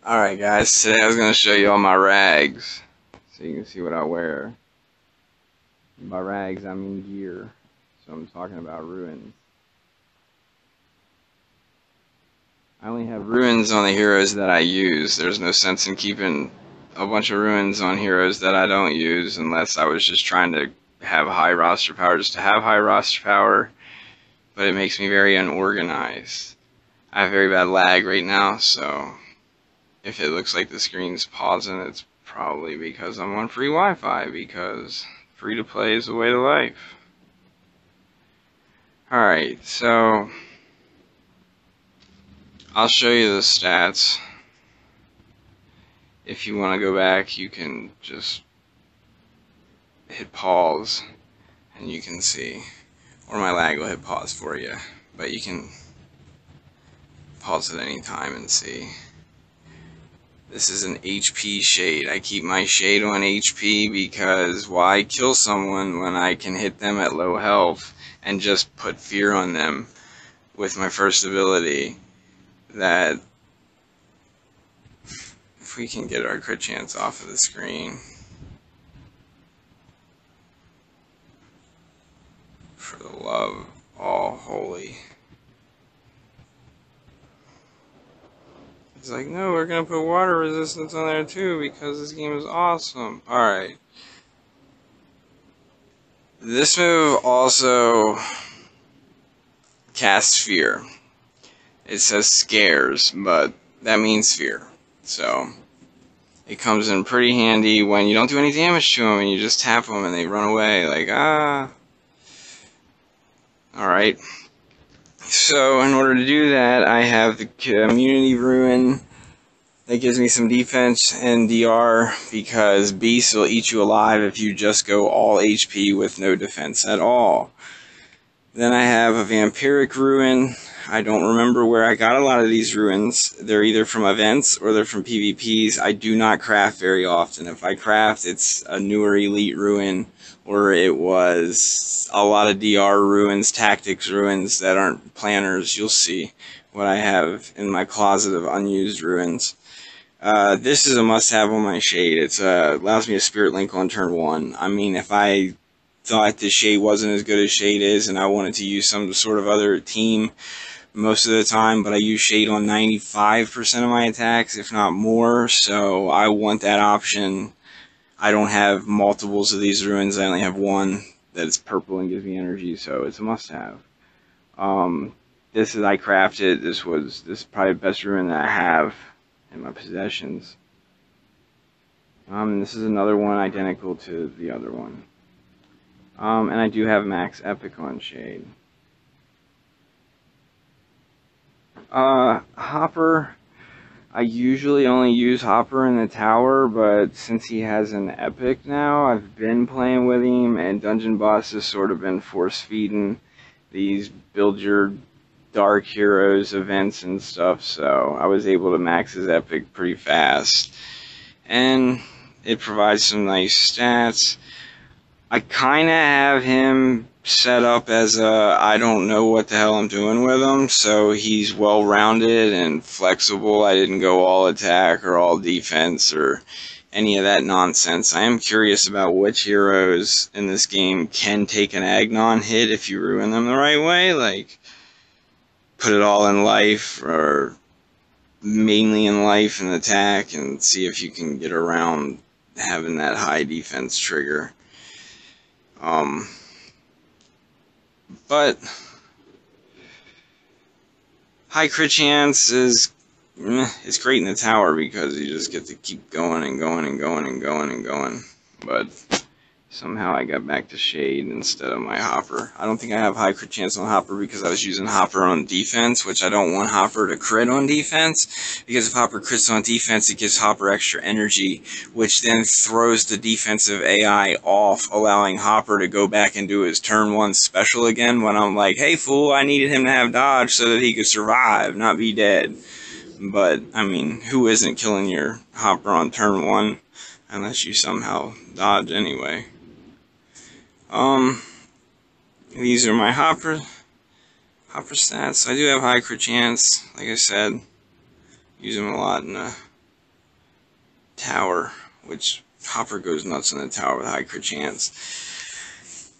Alright guys, today I was going to show you all my rags, so you can see what I wear. By rags I mean gear, so I'm talking about ruins. I only have ruins on the heroes that I use. There's no sense in keeping a bunch of ruins on heroes that I don't use unless I was just trying to have high roster power just to have high roster power, but it makes me very unorganized. I have very bad lag right now, so if it looks like the screen's pausing, it's probably because I'm on free Wi-Fi, because free to play is the way to life. Alright, so I'll show you the stats. If you want to go back, you can just hit pause and you can see, or my lag will hit pause for you, but you can pause at any time and see. This is an HP shade. I keep my shade on HP because why kill someone when I can hit them at low health and just put fear on them with my first ability. That if we can get our crit chance off of the screen. For the love of all holy. He's like, no, we're gonna put water resistance on there too because this game is awesome. Alright. This move also casts fear. It says scares, but that means fear. So it comes in pretty handy when you don't do any damage to them and you just tap them and they run away like, ah. Alright. So in order to do that, I have the Community Ruin that gives me some defense and DR because Beast will eat you alive if you just go all HP with no defense at all. Then I have a Vampiric Ruin. I don't remember where I got a lot of these ruins. They're either from events or they're from PvPs. I do not craft very often. If I craft, it's a newer Elite Ruin, or it was a lot of DR ruins, tactics ruins that aren't planners. You'll see what I have in my closet of unused ruins. This is a must-have on my shade. It allows me a Spirit Link on turn 1. I mean, if I thought this shade wasn't as good as shade is and I wanted to use some sort of other team most of the time, but I use shade on 95% of my attacks, if not more, so I want that option. I don't have multiples of these ruins. I only have one that is purple and gives me energy, so it's a must-have. This is I crafted. This is probably the best ruin that I have in my possessions. This is another one identical to the other one. And I do have max epic on shade. Hopper, I usually only use Hopper in the tower, but since he has an epic now, I've been playing with him, and Dungeon Boss has sort of been force-feeding these build your dark heroes events and stuff, so I was able to max his epic pretty fast. And it provides some nice stats. I kinda have him set up as I don't know what the hell I'm doing with him, so he's well-rounded and flexible. I didn't go all attack or all defense or any of that nonsense. I am curious about which heroes in this game can take an Agnon hit if you ruin them the right way, like put it all in life or mainly in life and attack, and see if you can get around having that high defense trigger. But high crit chance is it's great in the tower because you just get to keep going and going and going and going and going. But somehow I got back to shade instead of my Hopper. I don't think I have high crit chance on Hopper because I was using Hopper on defense, which I don't want Hopper to crit on defense, because if Hopper crits on defense, it gives Hopper extra energy, which then throws the defensive AI off, allowing Hopper to go back and do his turn 1 special again when I'm like, hey fool, I needed him to have dodge so that he could survive, not be dead. But, I mean, who isn't killing your Hopper on turn 1 unless you somehow dodge anyway? These are my Hopper stats. I do have high crit chance, like I said. Use them a lot in tower, which Hopper goes nuts on the tower with high crit chance.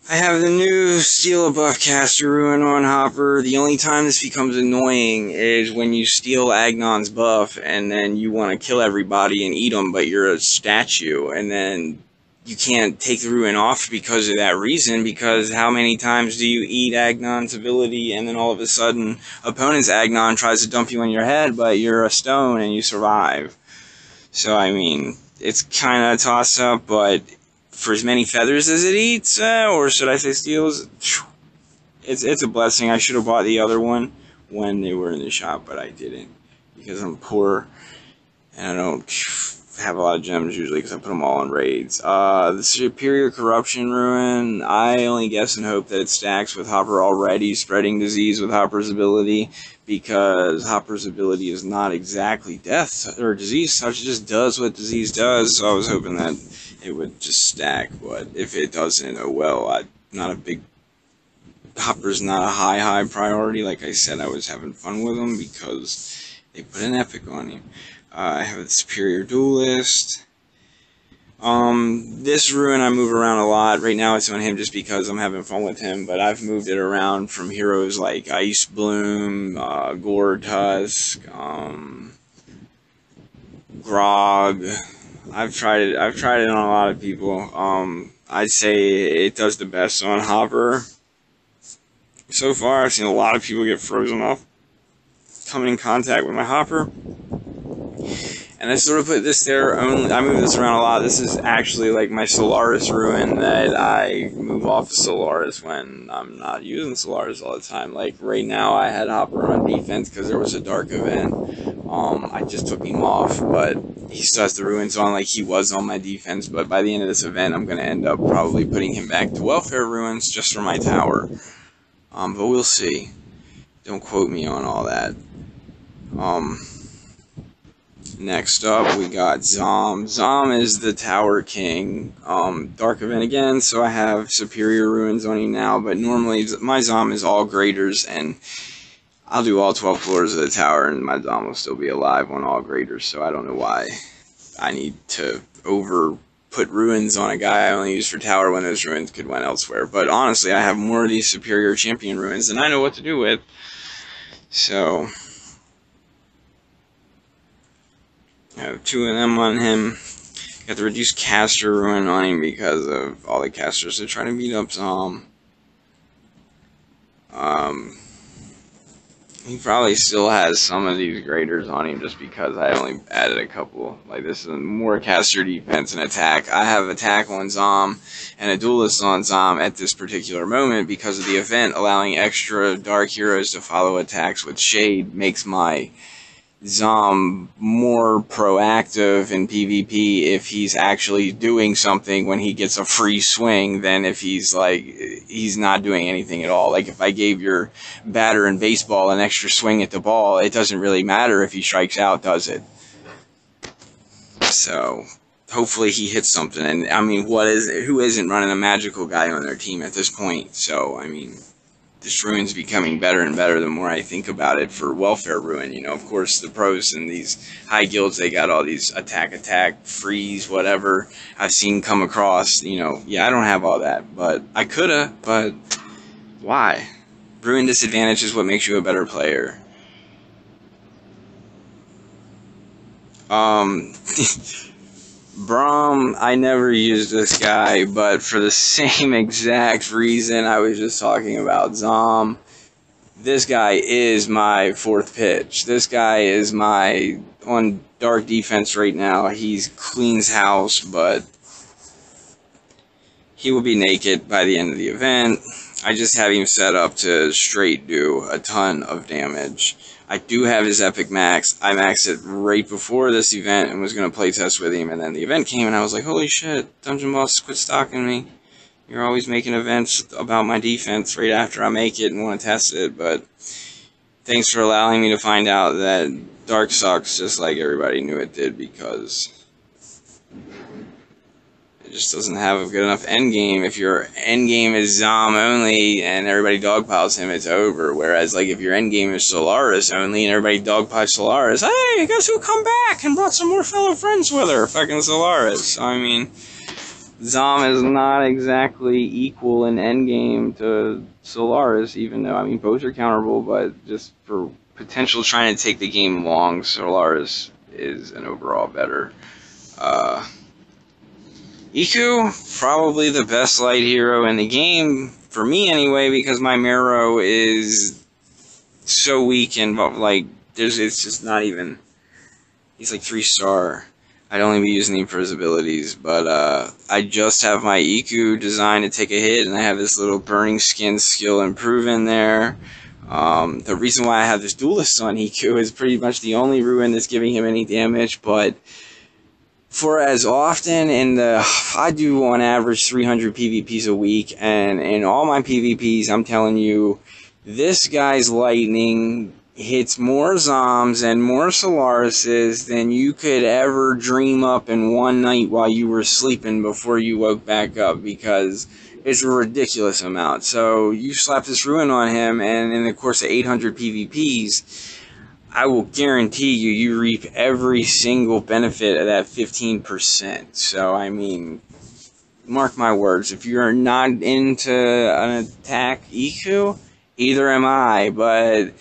I have the new steal a buff caster ruin on Hopper. The only time this becomes annoying is when you steal Agnon's buff and then you want to kill everybody and eat them, but you're a statue, and then you can't take the ruin off because of that reason, because how many times do you eat Agnon's ability and then all of a sudden opponent's Agnon tries to dump you on your head, but you're a stone and you survive. So, I mean, it's kind of a toss-up, but for as many feathers as it eats, or should I say steals, it's a blessing. I should have bought the other one when they were in the shop, but I didn't, because I'm poor and I don't have a lot of gems usually because I put them all in raids. The Superior Corruption Ruin, I only guess and hope that it stacks with Hopper already spreading disease with Hopper's ability, because Hopper's ability is not exactly death or disease touch, it just does what disease does, so I was hoping that it would just stack, but if it doesn't, oh well. Hopper's not a high priority. Like I said, I was having fun with him because they put an epic on him. I have the Superior Duelist. This ruin I move around a lot. Right now it's on him just because I'm having fun with him, but I've moved it around from heroes like Ice Bloom, Gore-Tusk, Grog. I've tried it on a lot of people. I'd say it does the best on Hopper. So far, I've seen a lot of people get frozen off coming in contact with my Hopper. And I sort of put this there only, I move this around a lot. This is actually like my Solaris ruin that I move off of Solaris when I'm not using Solaris all the time. Like right now I had Hopper on defense because there was a dark event. I just took him off, but he still has the ruins on like he was on my defense. But by the end of this event, I'm going to end up probably putting him back to welfare ruins just for my tower. But we'll see. Don't quote me on all that. Next up, we got Zom. Zom is the Tower King. Dark event again, so I have Superior Ruins on him now, but normally my Zom is all graders, and I'll do all 12 floors of the tower, and my Zom will still be alive on all graders, so I don't know why I need to put ruins on a guy I only use for tower when those ruins could went elsewhere. But honestly, I have more of these Superior Champion ruins than I know what to do with, so I have 2 of them on him. Got the reduced caster ruin on him because of all the casters that try to beat up Zom. He probably still has some of these graders on him just because I only added a couple. Like this is more caster defense and attack. I have attack on Zom and a duelist on Zom at this particular moment because of the event allowing extra dark heroes to follow attacks with shade makes my Zom more proactive in PvP if he's actually doing something when he gets a free swing than if he's not doing anything at all. Like if I gave your batter in baseball an extra swing at the ball, it doesn't really matter if he strikes out, does it? So hopefully he hits something. And I mean, who isn't running a magical guy on their team at this point? So I mean, this ruin's becoming better and better the more I think about it for welfare ruin. You know, of course, the pros and these high guilds, they got all these attack, freeze, whatever I've seen come across. You know, yeah, I don't have all that, but I coulda, but why? Ruin disadvantage is what makes you a better player. Braum, I never used this guy, but for the same exact reason I was just talking about Zom, this guy is my 4th pitch. This guy is on dark defense right now. He cleans house, but he will be naked by the end of the event. I just have him set up to straight do a ton of damage. I do have his epic max. I maxed it right before this event and was going to play test with him, and then the event came and I was like, holy shit, Dungeon Boss, quit stalking me. You're always making events about my defense right after I make it and want to test it, but thanks for allowing me to find out that Dark sucks just like everybody knew it did, because It just doesn't have a good enough end game. If your end game is Zom only and everybody dogpiles him, it's over. Whereas, like, if your end game is Solaris only and everybody dogpiles Solaris, hey, guess who come back and brought some more fellow friends with her? Fucking Solaris. I mean, Zom is not exactly equal in end game to Solaris, even though, I mean, both are counterable, but just for potential trying to take the game long, Solaris is an overall better. Iku, probably the best light hero in the game, for me anyway, because my Mero is so weak and, like, it's just not even, he's like 3-star. I'd only be using him for his abilities, but I just have my Iku designed to take a hit, and I have this little Burning Skin skill improve in there. The reason why I have this Duelist on Iku is pretty much the only Ruin that's giving him any damage, but for as often I do on average 300 PvPs a week, and in all my PvPs, I'm telling you, this guy's lightning hits more Zoms and more Solarises than you could ever dream up in one night while you were sleeping before you woke back up, because it's a ridiculous amount. So you slap this Ruin on him, and in the course of 800 PvPs, I will guarantee you reap every single benefit of that 15%. So, I mean, mark my words, if you're not into an attack Iku, either am I, but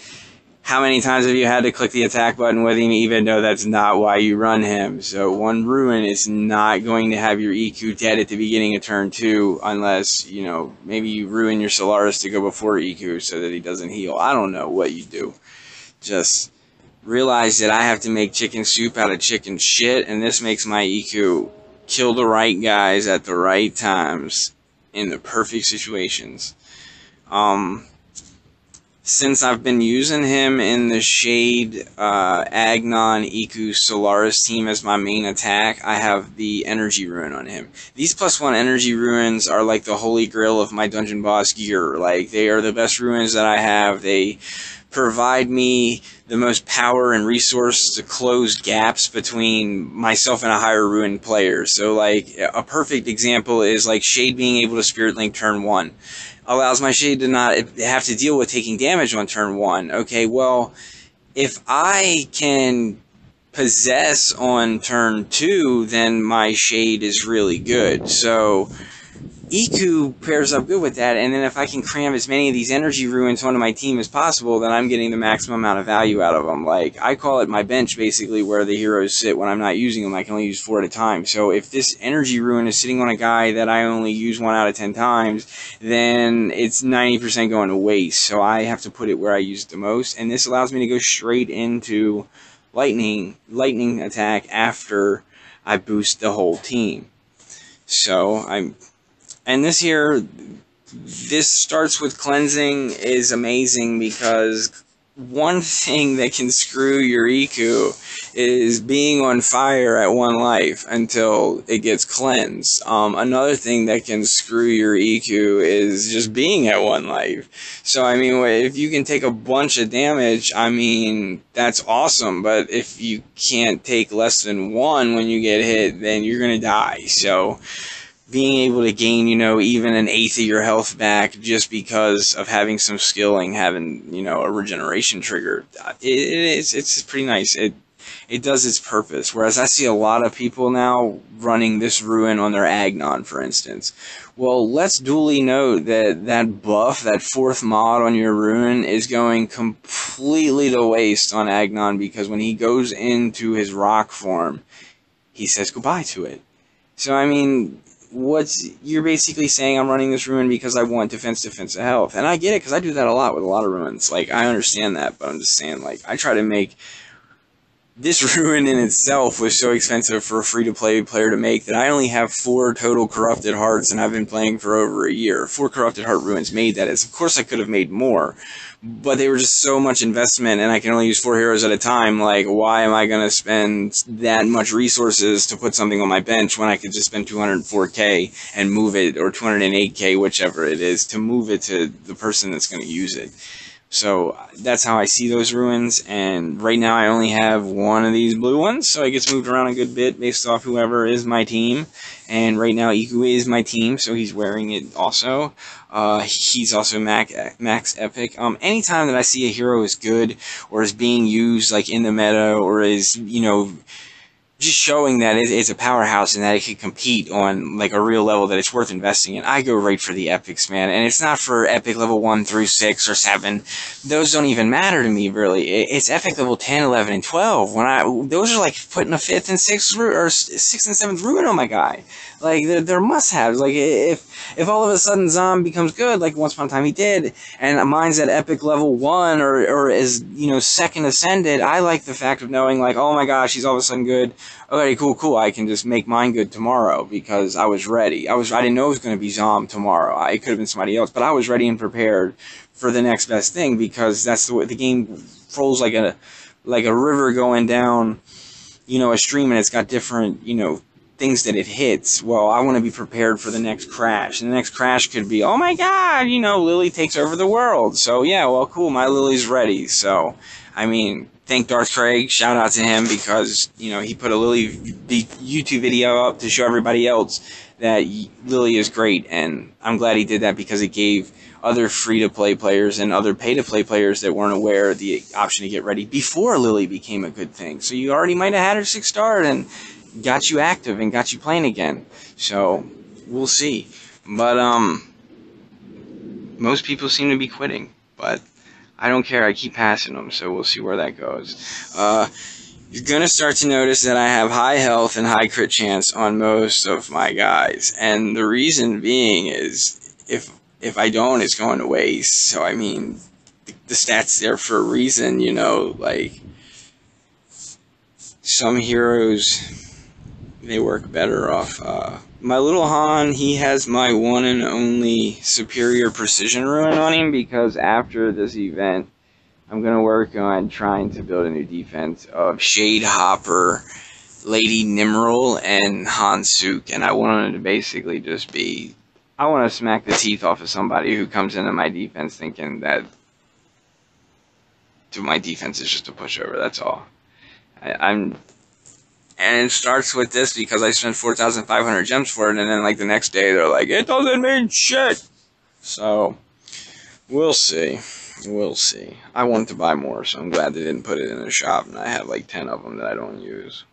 how many times have you had to click the attack button with him even though that's not why you run him? So one Ruin is not going to have your Iku dead at the beginning of turn 2 unless, you know, maybe you ruin your Solaris to go before Iku so that he doesn't heal. I don't know what you do. Just realize that I have to make chicken soup out of chicken shit, and this makes my Iku kill the right guys at the right times in the perfect situations. Since I've been using him in the Shade, Agnon, Iku, Solaris team as my main attack, I have the Energy Ruin on him. These +1 Energy Ruins are like the holy grail of my Dungeon Boss gear. Like, they are the best ruins that I have. They provide me the most power and resource to close gaps between myself and a higher Ruin player. So, like, a perfect example is, like, Shade being able to Spirit Link turn 1. Allows my Shade to not have to deal with taking damage on turn 1. Okay, well, if I can possess on turn 2, then my Shade is really good. So Iku pairs up good with that, and then if I can cram as many of these energy ruins onto my team as possible, then I'm getting the maximum amount of value out of them. Like, I call it my bench, basically, where the heroes sit when I'm not using them. I can only use 4 at a time. So if this energy ruin is sitting on a guy that I only use 1 out of 10 times, then it's 90% going to waste. So I have to put it where I use it the most, and this allows me to go straight into lightning attack after I boost the whole team. So and this here, this starts with cleansing is amazing, because one thing that can screw your Iku is being on fire at 1 life until it gets cleansed. Another thing that can screw your Iku is just being at 1 life. So, I mean, if you can take a bunch of damage, I mean, that's awesome. But if you can't take less than 1 when you get hit, then you're going to die. So being able to gain, you know, even an 1/8 of your health back just because of having some skilling, having, you know, a regeneration trigger, it's pretty nice. It does its purpose. Whereas I see a lot of people now running this Ruin on their Agnon, for instance. Well, let's duly note that that buff, that 4th mod on your Ruin, is going completely to waste on Agnon, because when he goes into his rock form, he says goodbye to it. So, I mean, you're basically saying I'm running this Ruin because I want defensive health. And I get it, because I do that a lot with a lot of Ruins. Like, I understand that, but I'm just saying, like, I try to make this Ruin in itself was so expensive for a free-to-play player to make that I only have 4 total Corrupted Hearts, and I've been playing for over a year. 4 Corrupted Heart Ruins made that. Of course I could have made more, but they were just so much investment, and I can only use 4 heroes at a time. Like, why am I going to spend that much resources to put something on my bench when I could just spend 204k and move it, or 208k, whichever it is, to move it to the person that's going to use it? So that's how I see those ruins, and right now I only have one of these blue ones, so it gets moved around a good bit based off whoever is my team. And right now Iku is my team, so he's wearing it also. He's also max epic. Anytime that I see a hero is good, or is being used like in the meta, or is, you know, just showing that it's a powerhouse and that it can compete on like a real level that it's worth investing in, I go right for the epics, man. And it's not for epic level 1 through 6 or 7. Those don't even matter to me, really. It's epic level 10, 11, and 12. Those are like putting a 5th and 6th or 6th and 7th ruin on my guy. Like, they're must-haves. Like, if all of a sudden Zom becomes good, like once upon a time he did, and mine's at epic level 1 or is, you know, 2nd ascended, I like the fact of knowing, like, oh my gosh, he's all of a sudden good. Okay, cool. I can just make mine good tomorrow because I was ready. I didn't know it was going to be Zom tomorrow. It could have been somebody else, but I was ready and prepared for the next best thing because that's the way the game flows, like a river going down, you know, a stream, and it's got different, you know, things that it hits. Well, I want to be prepared for the next crash. And the next crash could be, oh my god, you know, Lily takes over the world. So yeah, well, cool, my Lily's ready. So, I mean, thank Darth Craig, shout out to him, because, you know, he put a Lily YouTube video up to show everybody else that Lily is great, and I'm glad he did that because it gave other free-to-play players and other pay-to-play players that weren't aware of the option to get ready before Lily became a good thing. So you already might have had her 6-star and got you active and got you playing again. So we'll see. But most people seem to be quitting, but I don't care. I keep passing them, so we'll see where that goes. You're going to start to notice that I have high health and high crit chance on most of my guys. And the reason being is if I don't, it's going to waste. So, I mean, the stats there for a reason, you know, like some heroes, they work better off. My little Han, he has my one and only superior precision ruin on him because after this event, I'm going to work on trying to build a new defense of Shade Hopper, Lady Nimrel, and Han Suk. And I want him to basically just be... I want to smack the teeth off of somebody who comes into my defense thinking that my defense is just a pushover. That's all. And it starts with this because I spent 4,500 gems for it, and then like the next day they're like, it doesn't mean shit. So, we'll see. We'll see. I wanted to buy more, so I'm glad they didn't put it in the shop, and I have like 10 of them that I don't use.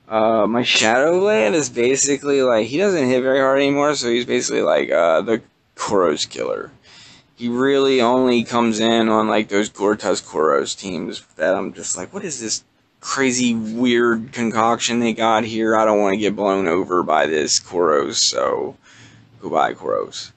My Shadow Blade is basically like, he doesn't hit very hard anymore, so he's basically like the Koros killer. He really only comes in on like those Gortuz Koros teams that I'm just like, what is this crazy weird concoction they got here? I don't want to get blown over by this Koros, so goodbye Koros.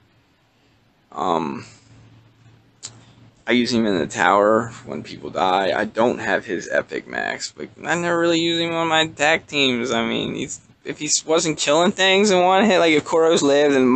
I use him in the tower when people die. I don't have his epic max, but I never really use him on my attack teams. I mean, if he wasn't killing things in one hit, like if Koros lived and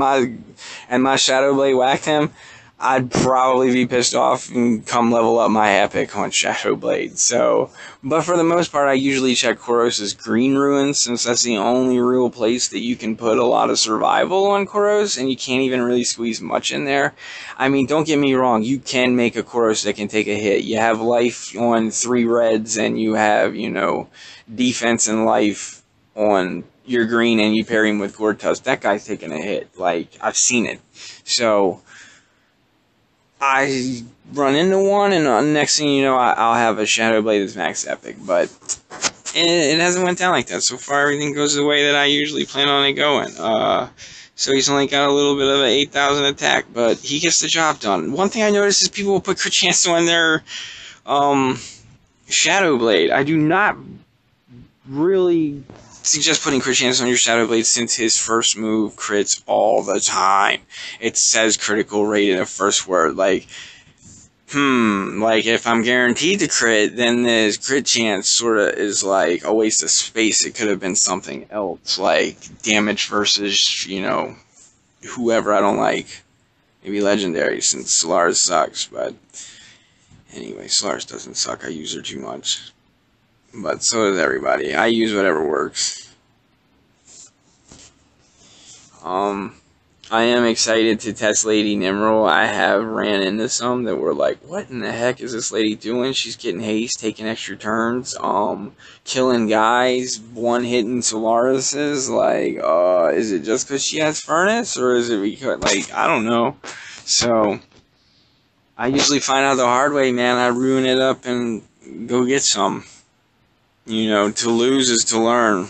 my Shadow Blade whacked him, I'd probably be pissed off and come level up my epic on Shadow Blade. So, but for the most part, I usually check Koros' green ruins, since that's the only real place that you can put a lot of survival on Koros, and you can't even really squeeze much in there. I mean, don't get me wrong, you can make a Koros that can take a hit. You have life on 3 reds, and you have, you know, defense and life on your green, and you pair him with Gortuz. That guy's taking a hit. Like, I've seen it. So I run into one, and next thing you know, I'll have a Shadow Blade that's max epic, but it hasn't went down like that. So far, everything goes the way that I usually plan on it going. So he's only got a little bit of an 8,000 attack, but he gets the job done. One thing I noticed is people will put crit chance on their Shadow Blade. I do not really suggest putting crit chance on your Shadow Blade, since his first move crits all the time. It says critical rate in the first word. Like, like if I'm guaranteed to crit, then this crit chance sort of is like a waste of space. It could have been something else, like damage versus, you know, whoever I don't like. Maybe legendary, since Solaris sucks, but anyway, Solaris doesn't suck. I use her too much. But so does everybody. I use whatever works. I am excited to test Lady Nimrel. I have ran into some that were like, what in the heck is this lady doing? She's getting haste, taking extra turns, killing guys, one-hitting Solarises. Like, is it just because she has Furnace, or is it because, like, I don't know. So, I usually find out the hard way, man. I ruin it up and go get some. You know, to lose is to learn.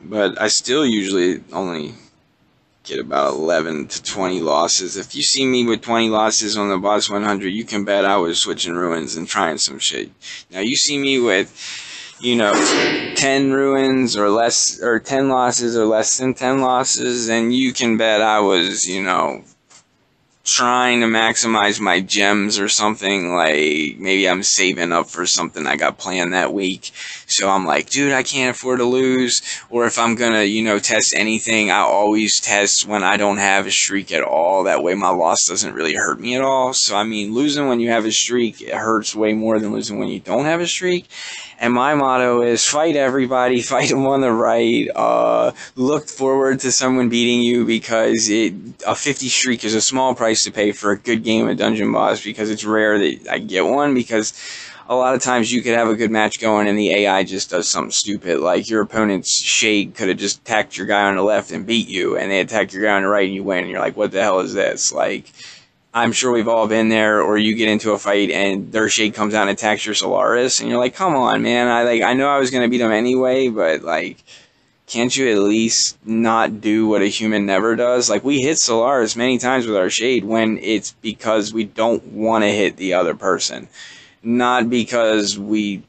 But I still usually only get about 11 to 20 losses. If you see me with 20 losses on the Boss 100, you can bet I was switching ruins and trying some shit. Now, you see me with, 10 ruins or less, or 10 losses or less than 10 losses, and you can bet I was, trying to maximize my gems or something. Like, maybe I'm saving up for something I got planned that week. So I'm like, dude, I can't afford to lose. Or if I'm gonna, test anything, I always test when I don't have a streak at all. That way my loss doesn't really hurt me at all. So, I mean, losing when you have a streak, it hurts way more than losing when you don't have a streak. And my motto is fight everybody, fight them on the right, look forward to someone beating you, because a 50 streak is a small price to pay for a good game of Dungeon Boss, because it's rare that I get one, because a lot of times you could have a good match going and the AI just does something stupid, like your opponent's Shade could have just attacked your guy on the left and beat you, and they attack your guy on the right and you win, and you're like, what the hell is this? Like, I'm sure we've all been there, or you get into a fight and their Shade comes out and attacks your Solaris, and you're like, come on, man, I know I was going to beat him anyway, but, like, can't you at least not do what a human never does? Like, we hit Solaris many times with our Shade when it's because we don't want to hit the other person, not because we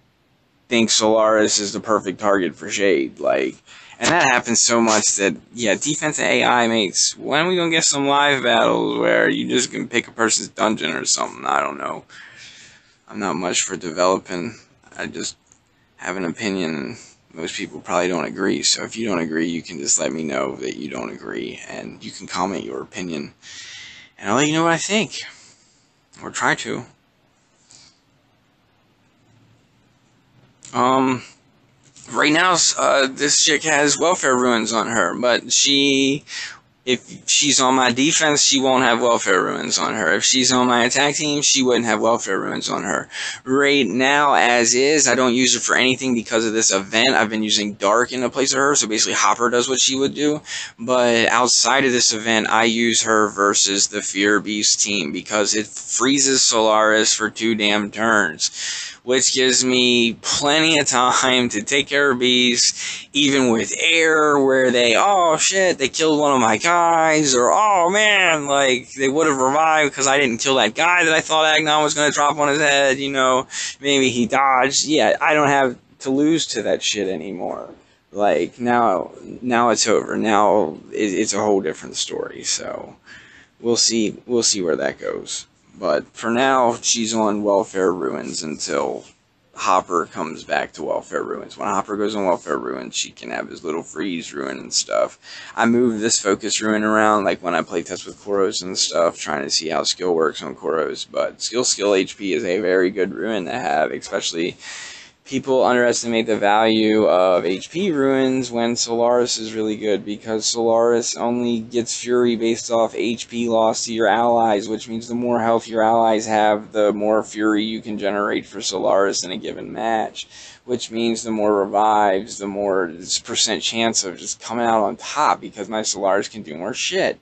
think Solaris is the perfect target for Shade, like. And that happens so much that, yeah, defense and AI makes, when are we going to get some live battles where you just can pick a person's dungeon or something? I don't know. I'm not much for developing. I just have an opinion, and most people probably don't agree. So if you don't agree, you can just let me know that you don't agree, and you can comment your opinion, and I'll let you know what I think. Or try to. Right now, this chick has welfare ruins on her, but if she's on my defense, she won't have welfare ruins on her. If she's on my attack team, she wouldn't have welfare ruins on her. Right now, as is, I don't use her for anything because of this event. I've been using Dark in the place of her, so basically Hopper does what she would do. But outside of this event, I use her versus the Fear Beast team because it freezes Solaris for 2 damn turns, which gives me plenty of time to take care of beasts, even with air, where oh shit, they killed one of my guys, or oh man, like, they would have revived because I didn't kill that guy that I thought Agnon was going to drop on his head, maybe he dodged. Yeah, I don't have to lose to that shit anymore. Like, now it's over. Now it's a whole different story, so we'll see where that goes. But for now, she's on welfare ruins until Hopper comes back to welfare ruins. When Hopper goes on welfare ruins, she can have his little freeze ruin and stuff. I move this focus ruin around, like when I play test with Koros and stuff, trying to see how skill works on Koros. But skill HP is a very good ruin to have, especially people underestimate the value of HP ruins when Solaris is really good, because Solaris only gets Fury based off HP loss to your allies, which means the more health your allies have, the more Fury you can generate for Solaris in a given match, which means the more revives, the more percent chance of just coming out on top, because my Solaris can do more shit.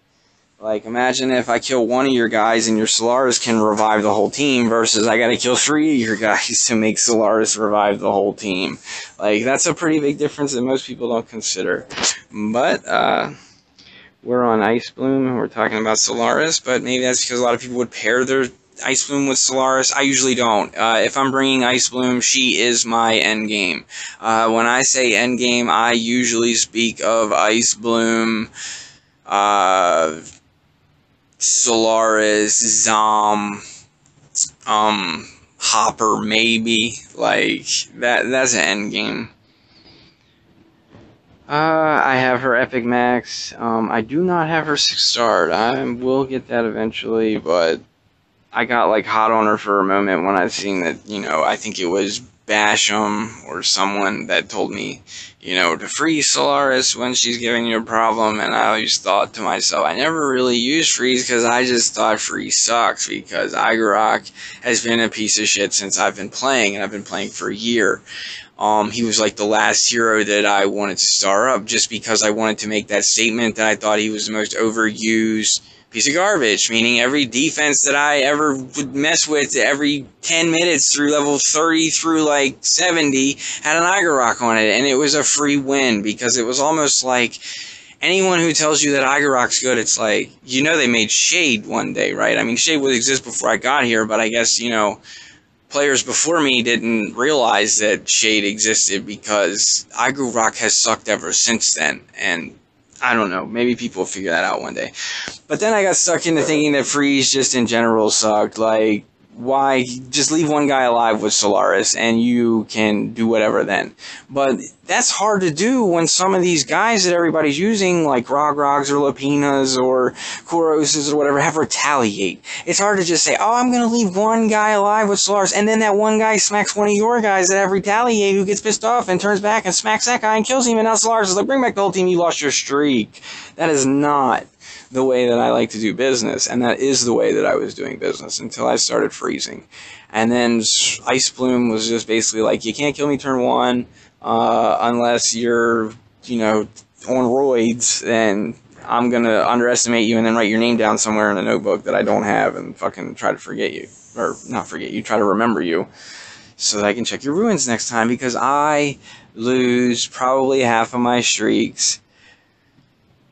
Like, imagine if I kill one of your guys and your Solaris can revive the whole team versus I gotta kill 3 of your guys to make Solaris revive the whole team. Like, that's a pretty big difference that most people don't consider. But, we're on Ice Bloom and we're talking about Solaris, but maybe that's because a lot of people would pair their Ice Bloom with Solaris. I usually don't. If I'm bringing Ice Bloom, she is my endgame. When I say endgame, I usually speak of Ice Bloom, Solaris, Hopper, maybe. Like, that's an end game. I have her Epic Max. I do not have her 6-star. I will get that eventually, but I got like hot on her for a moment when I seen that, you know, I think it was Basham or someone that told me, you know, to freeze Solaris when she's giving you a problem, and I always thought to myself, I never really used freeze because I just thought freeze sucks, because Igorok has been a piece of shit since I've been playing, and I've been playing for a year. He was like the last hero that I wanted to star up, just because I wanted to make that statement that I thought he was the most overused piece of garbage, meaning every defense that I ever would mess with every 10 minutes through level 30 through like 70 had an Igorok on it, and it was a free win, because it was almost like anyone who tells you that Igorok's good, it's like, you know, they made Shade one day, right? I mean, Shade would exist before I got here, but I guess, you know, players before me didn't realize that Shade existed, because Igorok has sucked ever since then, and I don't know, maybe people will figure that out one day. But then I got stuck into thinking that freeze just in general sucked. Like, why just leave one guy alive with Solaris and you can do whatever then? But that's hard to do when some of these guys that everybody's using, like Rogrogs or Lupinas or Koroses or whatever, have retaliate. It's hard to just say, oh, I'm going to leave one guy alive with Solaris, and then that one guy smacks one of your guys that have retaliate, who gets pissed off and turns back and smacks that guy and kills him, and now Solaris is like, bring back the whole team, you lost your streak. That is not the way that I like to do business, and that is the way that I was doing business until I started freezing. And then Ice Bloom was just basically like, you can't kill me turn one unless you're, you know, on roids, and I'm gonna underestimate you and then write your name down somewhere in a notebook that I don't have and fucking try to forget you, or not forget you, try to remember you, so that I can check your ruins next time, because I lose probably half of my streaks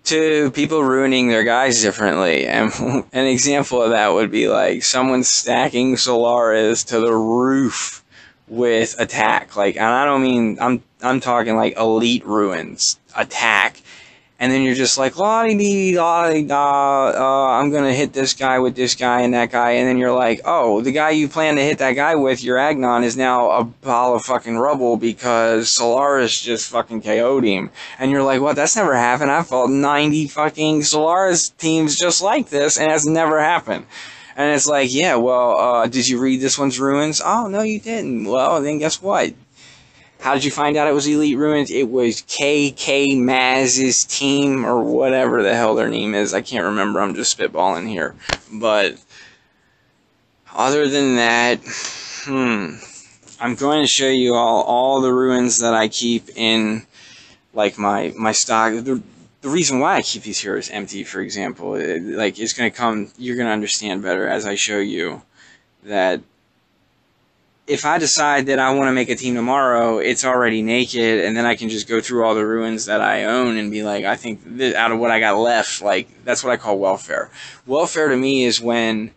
to people ruining their guys differently. And an example of that would be like someone stacking Solaris to the roof with attack. Like, and I don't mean, I'm talking like elite ruins attack. And then you're just like, la-di-dee-da-di-da, I'm gonna hit this guy with this guy and that guy, and then you're like, oh, the guy you plan to hit that guy with, your Agnon, is now a pile of fucking rubble because Solaris just fucking KO'd him. And you're like, what, that's never happened. I've fought 90 fucking Solaris teams just like this, and it's never happened. And it's like, yeah, well, did you read this one's ruins? Oh, no, you didn't. Well, then guess what? How did you find out it was Elite Ruins? It was KK Maz's team, or whatever the hell their name is. I can't remember. I'm just spitballing here. But other than that, I'm going to show you all the ruins that I keep in, like, my stock. The reason why I keep these heroes empty, for example, like, it's going to come, you're going to understand better as I show you that if I decide that I want to make a team tomorrow, it's already naked, and then I can just go through all the ruins that I own and be like, I think out of what I got left, like, that's what I call welfare. Welfare to me is when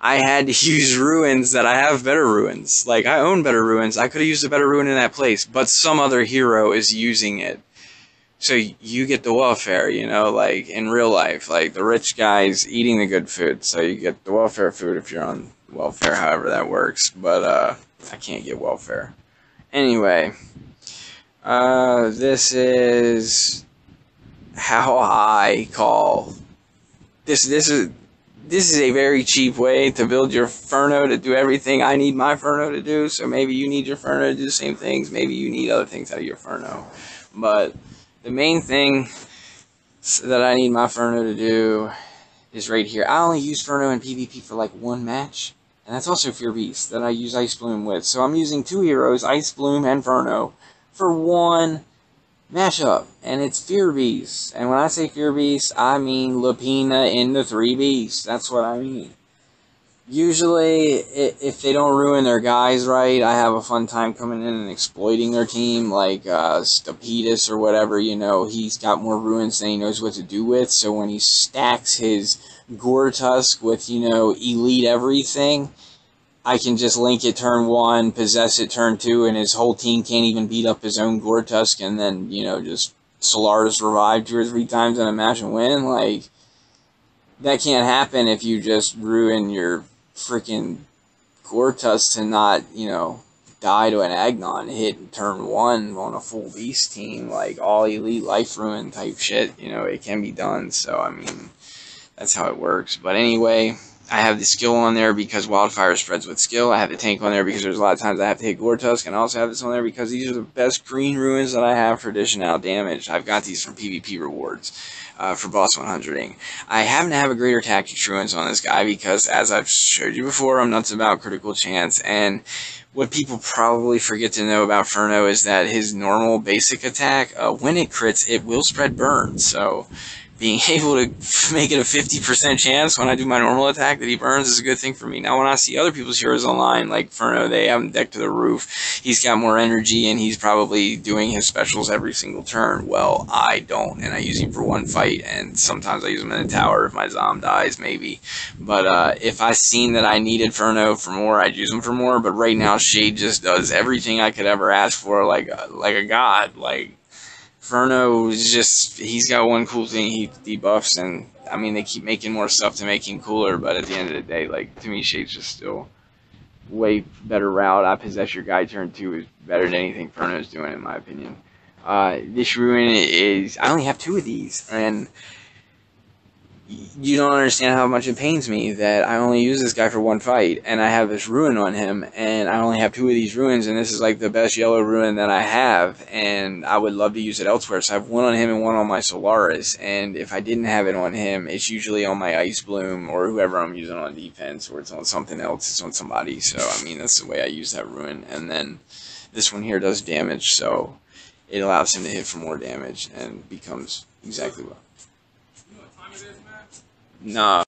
I had to use ruins that I have better ruins. Like, I own better ruins. I could have used a better ruin in that place, but some other hero is using it. So you get the welfare, you know, like, in real life. Like, the rich guy's eating the good food, so you get the welfare food if you're on welfare, however that works. But, I can't get welfare. Anyway, this is how I call this. This is a very cheap way to build your Furno to do everything I need my Furno to do. So maybe you need your Furno to do the same things. Maybe you need other things out of your Furno. But the main thing that I need my Furno to do is right here. I only use Furno in PvP for like one match. And that's also Fear Beast that I use Ice Bloom with. So I'm using two heroes, Ice Bloom and Furno, for one mashup. And it's Fear Beast. And when I say Fear Beast, I mean Lupina in the 3 Beasts. That's what I mean. Usually, if they don't ruin their guys right, I have a fun time coming in and exploiting their team. Like Stapedus or whatever, you know, he's got more ruins than he knows what to do with. So when he stacks his Gortusk with, you know, elite everything, I can just link it turn 1, possess it turn 2, and his whole team can't even beat up his own Gortusk, and then, you know, just Solaris revive 2 or 3 times in a match and win. Like, that can't happen if you just ruin your freaking Gortusk to not, you know, die to an Agnon hit in turn 1 on a full beast team, like all elite life ruin type shit. You know, it can be done, so I mean, that's how it works. But anyway, I have the skill on there because Wildfire spreads with skill. I have the tank on there because there's a lot of times I have to hit Gore-Tusk, and I also have this on there because these are the best green ruins that I have for dishing out damage. I've got these from PvP rewards for boss 100ing. I happen to have a greater tactics ruins on this guy because, as I've showed you before, I'm nuts about critical chance, and what people probably forget to know about Furno is that his normal basic attack, when it crits, it will spread burn. So being able to make it a 50% chance when I do my normal attack that he burns is a good thing for me. Now, when I see other people's heroes online, like Furno, they have him decked to the roof. He's got more energy, and he's probably doing his specials every single turn. Well, I don't, and I use him for one fight, and sometimes I use him in the tower if my Zom dies, maybe. But if I seen that I needed Furno for more, I'd use him for more. But right now, Shade just does everything I could ever ask for, like a god. Like, Furno is just, he's got one cool thing, he debuffs, and I mean, they keep making more stuff to make him cooler, but at the end of the day, like, to me, Shade's just still way better route. I Possess Your Guy turn 2 is better than anything Furno's doing, in my opinion. This ruin is, I only have 2 of these, and you don't understand how much it pains me that I only use this guy for one fight, and I have this ruin on him, and I only have 2 of these ruins, and this is like the best yellow ruin that I have, and I would love to use it elsewhere. So I have one on him and one on my Solaris, and if I didn't have it on him, it's usually on my Ice Bloom, or whoever I'm using on defense, or it's on something else, it's on somebody. So, I mean, that's the way I use that ruin. And then this one here does damage, so it allows him to hit for more damage, and becomes exactly what. Nah.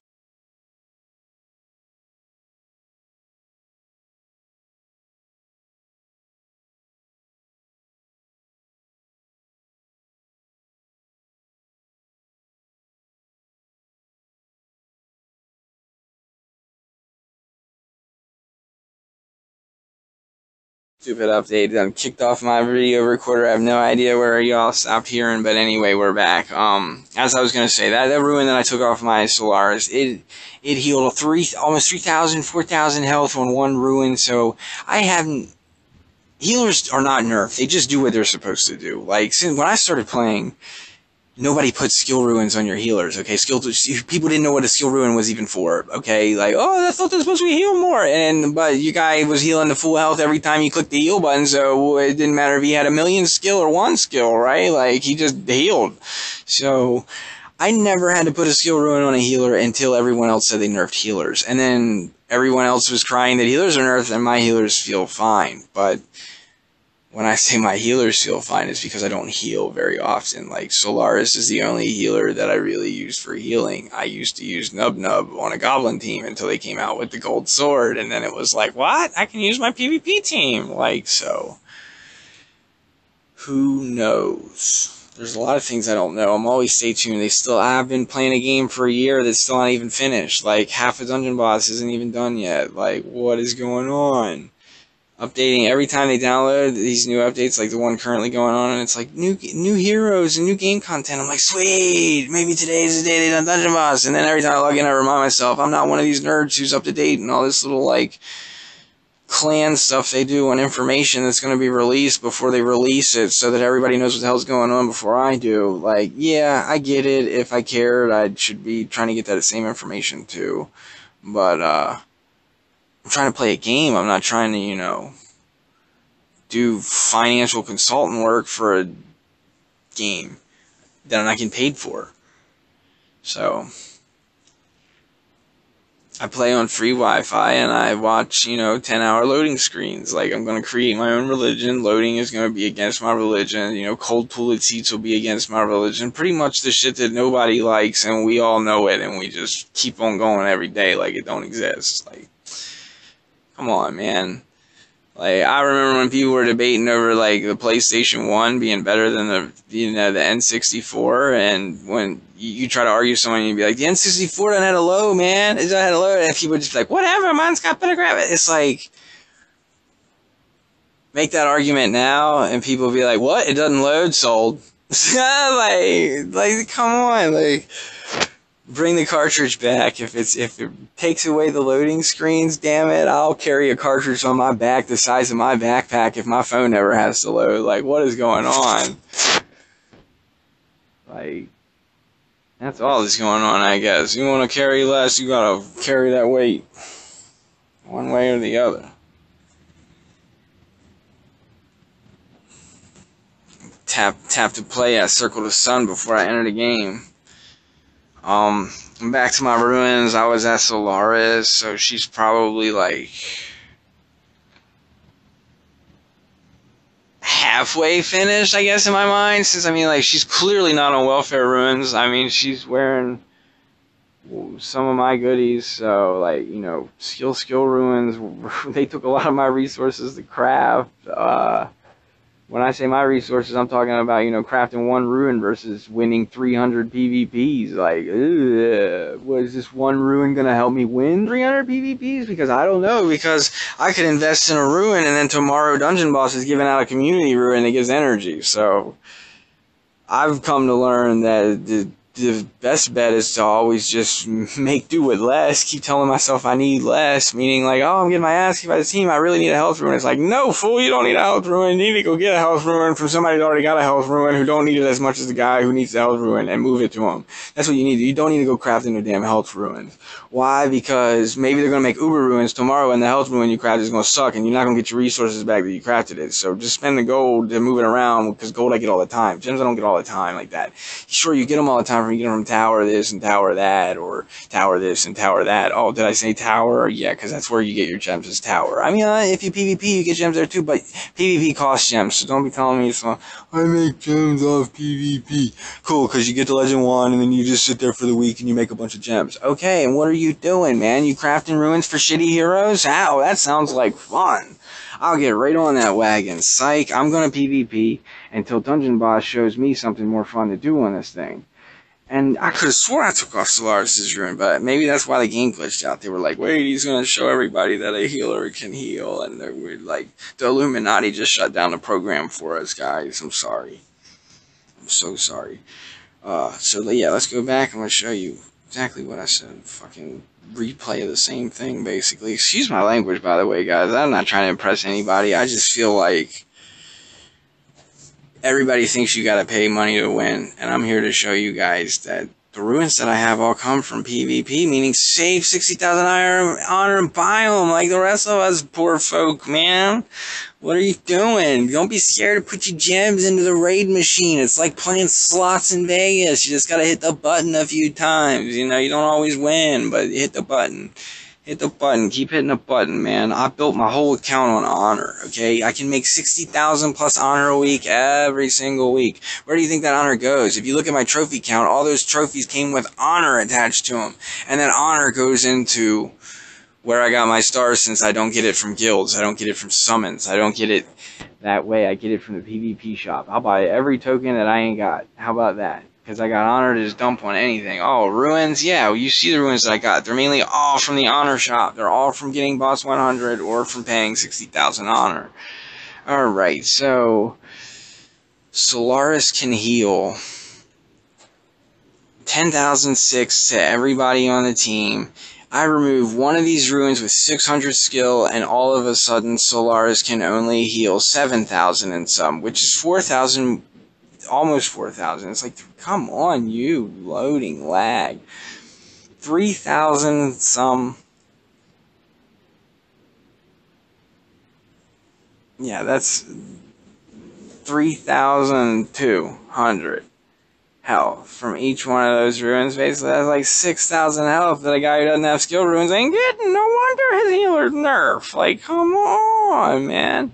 Stupid update done kicked off my video recorder. I have no idea where y'all stopped hearing, but anyway, we're back. As I was gonna say, that ruin that I took off my Solaris, it healed almost 3,000, 4,000 health on one ruin, so I haven't. Healers are not nerfed, they just do what they're supposed to do. Like, since when I started playing, nobody put skill ruins on your healers, okay? People didn't know what a skill ruin was even for, okay? Like, oh, I thought they're supposed to heal more, but your guy was healing to full health every time you clicked the heal button, so it didn't matter if he had 1,000,000 skill or 1 skill, right? Like, he just healed. So, I never had to put a skill ruin on a healer until everyone else said they nerfed healers. And then everyone else was crying that healers are nerfed and my healers feel fine. But when I say my healers feel fine, it's because I don't heal very often. Like, Solaris is the only healer that I really use for healing. I used to use Nub Nub on a Goblin team until they came out with the gold sword, and then it was like, what? I can use my PvP team! Like, so, who knows? There's a lot of things I don't know. I'm always stay tuned. I've been playing a game for a year that's still not even finished. Like, half a dungeon boss isn't even done yet. Like, what is going on? Updating every time they download these new updates, like the one currently going on, and it's like new heroes and new game content. I'm like, sweet, maybe today is the day they done Dungeon Boss. And then every time I log in, I remind myself I'm not one of these nerds who's up to date and all this little like clan stuff they do on information that's going to be released before they release it, so that everybody knows what the hell's going on before I do. Like, yeah, I get it. If I cared, I should be trying to get that same information too. But I'm trying to play a game. I'm not trying to, do financial consultant work for a game that I'm not getting paid for. So, I play on free Wi-Fi and I watch, 10-hour loading screens. Like, I'm going to create my own religion. Loading is going to be against my religion. Cold toilet seats will be against my religion. Pretty much the shit that nobody likes, and we all know it, and we just keep on going every day like it don't exist. Like, come on, man. Like, I remember when people were debating over, like, the PlayStation 1 being better than the N64, and when you try to argue with someone, you'd be like, the N64 doesn't have a load, man. It doesn't have a load. And people would just be like, whatever, mine's got better graphics. It's like, make that argument now, and people will be like, what? It doesn't load? Sold. like, come on, like, bring the cartridge back. If it takes away the loading screens, damn it, I'll carry a cartridge on my back the size of my backpack if my phone never has to load. Like, what is going on? Like, That's all that's going on, I guess. You want to carry less, you gotta carry that weight. One way or the other. Tap to play at Circle the Sun before I enter the game. Back to my ruins. I was at Solaris, so she's probably like halfway finished, I guess, in my mind. Since, I mean, like, she's clearly not on welfare ruins. I mean, she's wearing some of my goodies, so, like, you know, skill ruins, they took a lot of my resources to craft. When I say my resources, I'm talking about, you know, crafting one ruin versus winning 300 PvPs. Like, was this one ruin going to help me win 300 PvPs? Because I don't know, because I could invest in a ruin and then tomorrow Dungeon Boss is giving out a community ruin that gives energy. So, I've come to learn that the best bet is to always just make do with less. Keep telling myself I need less, meaning like, oh, I'm getting my ass kicked by the team, I really need a health ruin. It's like, no, fool, you don't need a health ruin. You need to go get a health ruin from somebody who's already got a health ruin, who don't need it as much as the guy who needs the health ruin, and move it to him. That's what you need. You don't need to go crafting no damn health ruins. Why? Because maybe they're going to make Uber ruins tomorrow, and the health ruin you crafted is going to suck, and you're not going to get your resources back that you crafted it. So just spend the gold to move it around, because gold I get all the time. Gems I don't get all the time like that. Sure, you get them all the time, you get them from tower this and tower that, or tower this and tower that. Oh, did I say tower? Yeah, because that's where you get your gems, is tower. I mean, if you PvP, you get gems there too, but PvP costs gems, so don't be telling me, so, I make gems off PvP. Cool, because you get to Legend 1, and then you just sit there for the week, and you make a bunch of gems. Okay, and what are you doing, man? You crafting ruins for shitty heroes? How? That sounds like fun. I'll get right on that wagon. Psych, I'm gonna PvP until Dungeon Boss shows me something more fun to do on this thing. And I could have swore I took off Solaris' ruin, but maybe that's why the game glitched out. They were like, wait, he's going to show everybody that a healer can heal. And they were like, the Illuminati just shut down the program for us, guys. I'm sorry. I'm so sorry. So yeah, let's go back. I'm going to show you exactly what I said. Fucking replay of the same thing, basically. Excuse my language, by the way, guys. I'm not trying to impress anybody. I just feel like everybody thinks you gotta pay money to win, and I'm here to show you guys that the ruins that I have all come from PvP, meaning save 60,000 honor and buy them like the rest of us poor folk, man. What are you doing? Don't be scared to put your gems into the raid machine. It's like playing slots in Vegas. You just gotta hit the button a few times. You know, you don't always win, but hit the button. Hit the button. Keep hitting the button, man. I built my whole account on honor, okay? I can make 60,000 plus honor a week every single week. Where do you think that honor goes? If you look at my trophy count, all those trophies came with honor attached to them. And that honor goes into where I got my stars, since I don't get it from guilds. I don't get it from summons. I don't get it that way. I get it from the PvP shop. I'll buy every token that I ain't got. How about that? Because I got honor to just dump on anything. Oh, ruins? Yeah, well, you see the ruins that I got. They're mainly all from the honor shop. They're all from getting boss 100 or from paying 60,000 honor. Alright, so Solaris can heal 10,006 to everybody on the team. I remove one of these ruins with 600 skill, and all of a sudden Solaris can only heal 7,000 and some, which is 4,000. Almost 4,000. It's like, come on, you loading lag. 3,000 some. Yeah, that's 3,200 health from each one of those ruins. Basically, that's like 6,000 health that a guy who doesn't have skill ruins ain't getting. No wonder his healer's nerf. Like, come on, man.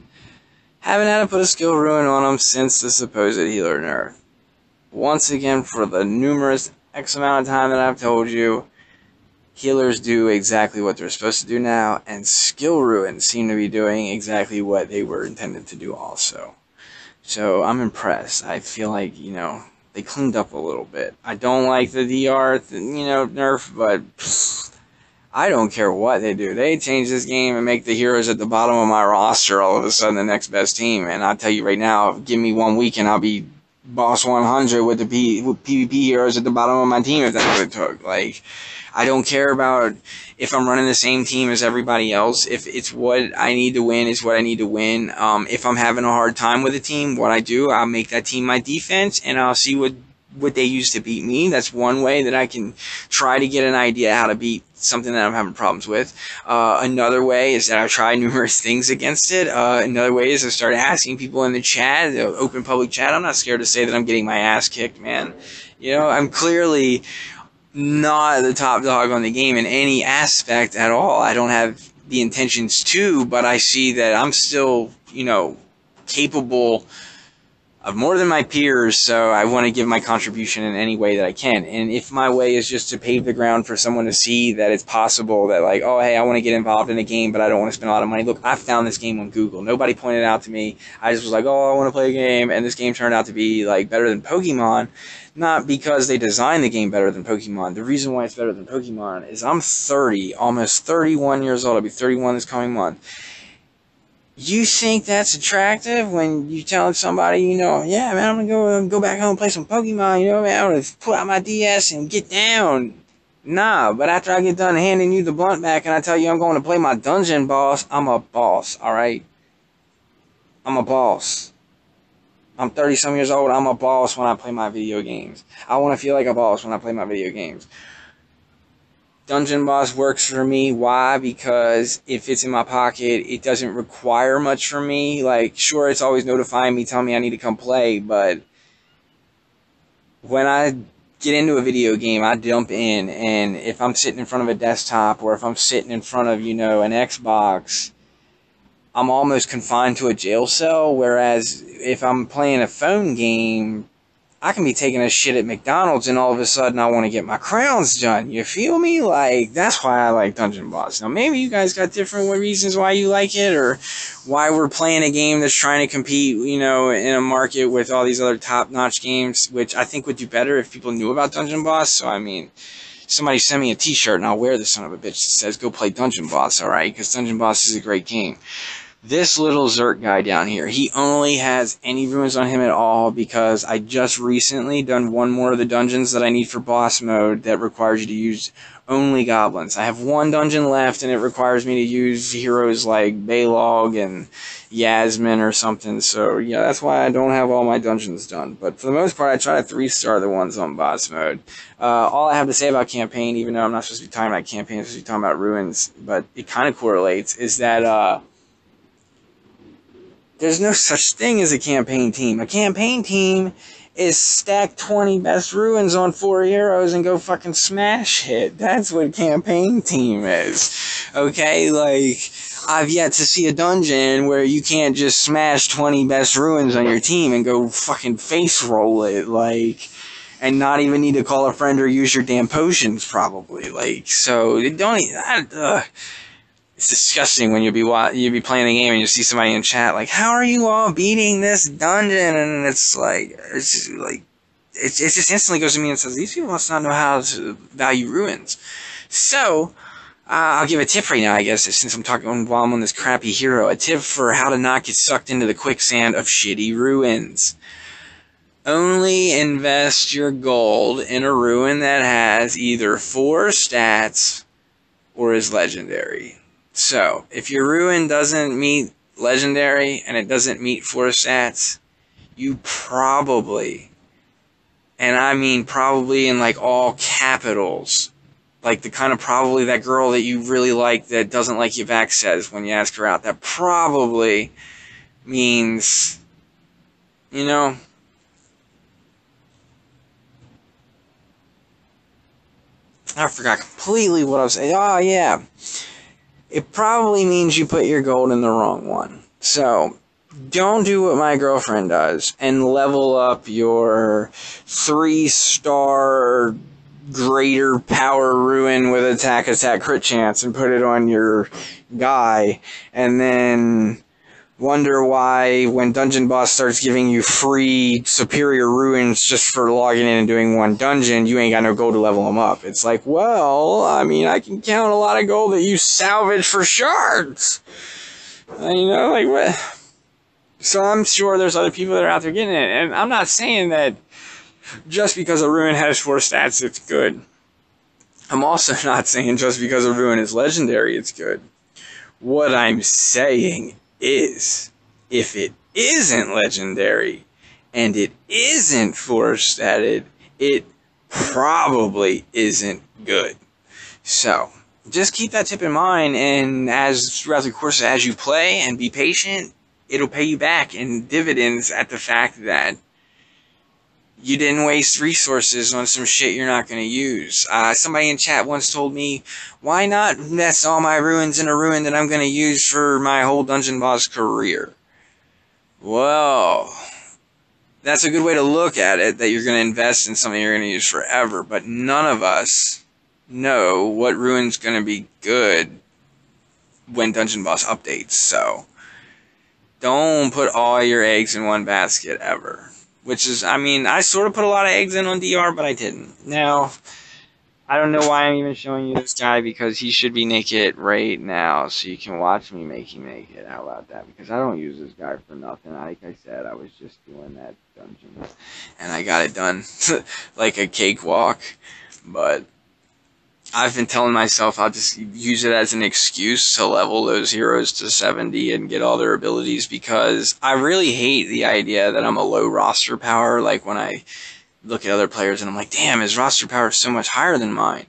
Haven't had to put a skill ruin on him since the supposed healer nerf. Once again, for the numerous X amount of time that I've told you, healers do exactly what they're supposed to do now, and skill ruins seem to be doing exactly what they were intended to do also. So I'm impressed. I feel like, you know, they cleaned up a little bit. I don't like the DR, you know, nerf, but I don't care what they do. They change this game and make the heroes at the bottom of my roster all of a sudden the next best team. And I'll tell you right now, give me 1 week and I'll be boss 100 with the PvP heroes at the bottom of my team if that's what it took. Like, I don't care about if I'm running the same team as everybody else. If it's what I need to win, it's what I need to win. If I'm having a hard time with a team, what I do, I'll make that team my defense, and I'll see what what they use to beat me. That's one way that I can try to get an idea how to beat something that I'm having problems with. Another way is that I've tried numerous things against it. Another way is I start asking people in the chat, the open public chat. I'm not scared to say that I'm getting my ass kicked, man. You know, I'm clearly not the top dog on the game in any aspect at all. I don't have the intentions to, but I see that I'm still, you know, capable of more than my peers, so I want to give my contribution in any way that I can. And if my way is just to pave the ground for someone to see that it's possible that, like, oh, hey, I want to get involved in a game, but I don't want to spend a lot of money. Look, I found this game on Google. Nobody pointed it out to me. I just was like, oh, I want to play a game, and this game turned out to be, like, better than Pokemon. Not because they designed the game better than Pokemon. The reason why it's better than Pokemon is I'm 30, almost 31 years old. I'll be 31 this coming month. You think that's attractive when you telling somebody, you know, yeah, man, I'm gonna go back home and play some Pokemon, you know, man, I'm gonna pull out my DS and get down. Nah, but after I get done handing you the blunt back and I tell you I'm going to play my dungeon boss, I'm a boss, alright? I'm a boss. I'm 30-some years old, I'm a boss when I play my video games. I want to feel like a boss when I play my video games. Dungeon Boss works for me. Why? Because if it's in my pocket, it doesn't require much from me. Like, sure, it's always notifying me, telling me I need to come play, but when I get into a video game, I jump in, and if I'm sitting in front of a desktop, or if I'm sitting in front of, you know, an Xbox, I'm almost confined to a jail cell, whereas if I'm playing a phone game, I can be taking a shit at McDonald's and all of a sudden I want to get my crowns done. You feel me? Like, that's why I like Dungeon Boss. Now, maybe you guys got different reasons why you like it, or why we're playing a game that's trying to compete, you know, in a market with all these other top-notch games, which I think would do better if people knew about Dungeon Boss. So, I mean, somebody send me a t-shirt and I'll wear the son of a bitch that says, go play Dungeon Boss, alright? Because Dungeon Boss is a great game. This little Zerk guy down here, he only has any ruins on him at all because I just recently done one more of the dungeons that I need for boss mode that requires you to use only goblins. I have one dungeon left and it requires me to use heroes like Balog and Yasmin or something, so yeah, that's why I don't have all my dungeons done. But for the most part, I try to 3-star the ones on boss mode. All I have to say about campaign, even though I'm not supposed to be talking about campaign, I'm supposed to be talking about ruins, but it kind of correlates, is that, there's no such thing as a campaign team. A campaign team is stack 20 best ruins on 4 heroes and go fucking smash it. That's what campaign team is. Okay, like, I've yet to see a dungeon where you can't just smash 20 best ruins on your team and go fucking face roll it, like, and not even need to call a friend or use your damn potions, probably. Like, so, don't it's disgusting when you'll be playing a game and you see somebody in chat like, how are you all beating this dungeon? And it just instantly goes to me and says, these people must not know how to value ruins. So, I'll give a tip right now, I guess, since I'm talking while I'm on this crappy hero. A tip for how to not get sucked into the quicksand of shitty ruins. Only invest your gold in a ruin that has either 4 stats or is legendary. So, if your ruin doesn't meet legendary and it doesn't meet 4 stats, you probably, and I mean probably in like all capitals, like the kind of probably that girl that you really like that doesn't like you back says when you ask her out, that probably means, you know, I forgot completely what I was saying. Oh, yeah. It probably means you put your gold in the wrong one. So, don't do what my girlfriend does and level up your 3-star greater power ruin with attack crit chance and put it on your guy and then wonder why when Dungeon Boss starts giving you free superior ruins just for logging in and doing one dungeon, you ain't got no gold to level them up. It's like, well, I mean, I can count a lot of gold that you salvage for shards. You know, like, what? So I'm sure there's other people that are out there getting it. And I'm not saying that just because a ruin has 4 stats, it's good. I'm also not saying just because a ruin is legendary, it's good. What I'm saying is, if it isn't legendary, and it isn't 4-statted, it probably isn't good. So, just keep that tip in mind, and throughout the course as you play and be patient, it'll pay you back in dividends at the fact that you didn't waste resources on some shit you're not going to use. Somebody in chat once told me, why not invest all my ruins in a ruin that I'm going to use for my whole dungeon boss career? Well, that's a good way to look at it, that you're going to invest in something you're going to use forever, but none of us know what ruin's going to be good when dungeon boss updates, so don't put all your eggs in one basket ever. Which is, I mean, I sort of put a lot of eggs in on DR, but I didn't. Now, I don't know why I'm even showing you this guy, because he should be naked right now, so you can watch me make him naked. How about that? Because I don't use this guy for nothing. Like I said, I was just doing that dungeon, and I got it done like a cakewalk. But I've been telling myself I'll just use it as an excuse to level those heroes to 70 and get all their abilities, because I really hate the idea that I'm a low roster power. Like when I look at other players and I'm like, damn, his roster power is so much higher than mine.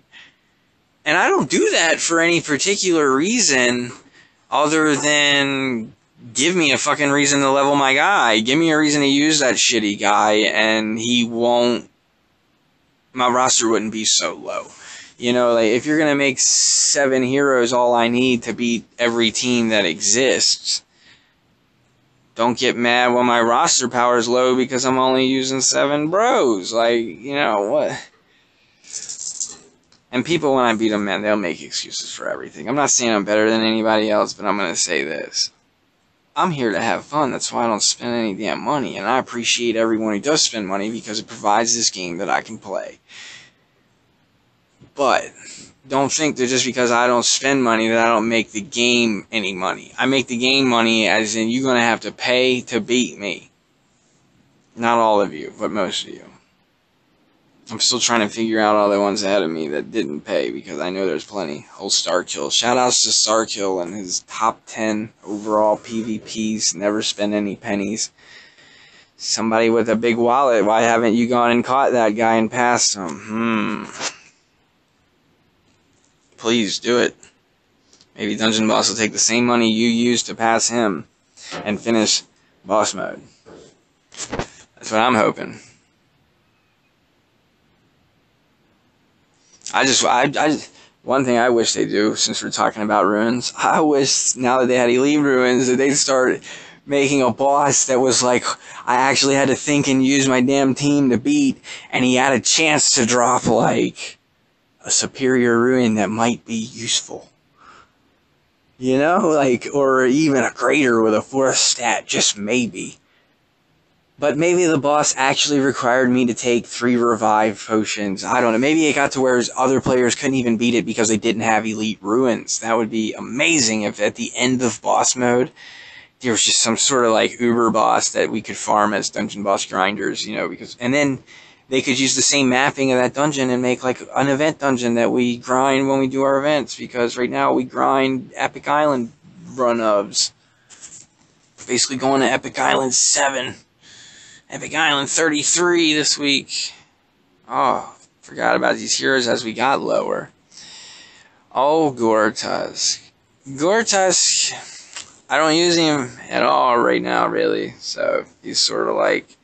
And I don't do that for any particular reason other than give me a fucking reason to level my guy. Give me a reason to use that shitty guy, and my roster wouldn't be so low. You know, like, if you're going to make 7 heroes all I need to beat every team that exists, don't get mad when my roster power is low because I'm only using 7 bros. Like, you know, what? And people, when I beat them, man, they'll make excuses for everything. I'm not saying I'm better than anybody else, but I'm going to say this. I'm here to have fun. That's why I don't spend any damn money. And I appreciate everyone who does spend money, because it provides this game that I can play. But don't think that just because I don't spend money that I don't make the game any money. I make the game money as in you're going to have to pay to beat me. Not all of you, but most of you. I'm still trying to figure out all the ones ahead of me that didn't pay, because I know there's plenty. Old Starkill. Shoutouts to Starkill and his top 10 overall PvPs. Never spend any pennies. Somebody with a big wallet. Why haven't you gone and caught that guy and passed him? Please do it. Maybe Dungeon Boss will take the same money you used to pass him and finish boss mode. That's what I'm hoping. One thing I wish they do, since we're talking about ruins, I wish now that they had Elite Ruins that they'd start making a boss that was like, I actually had to think and use my damn team to beat, and he had a chance to drop like a superior ruin that might be useful. You know, like, or even a greater with a 4th stat, just maybe. But maybe the boss actually required me to take 3 revive potions. I don't know. Maybe it got to where other players couldn't even beat it because they didn't have elite ruins. That would be amazing if at the end of boss mode, there was just some sort of like uber boss that we could farm as dungeon boss grinders, you know, and then they could use the same mapping of that dungeon and make like an event dungeon that we grind when we do our events, because right now we grind Epic Island run-ofs. Basically going to Epic Island 7. Epic Island 33 this week. Oh, forgot about these heroes as we got lower. Oh, Gortusk. Gortusk, I don't use him at all right now, really. So, he's sort of like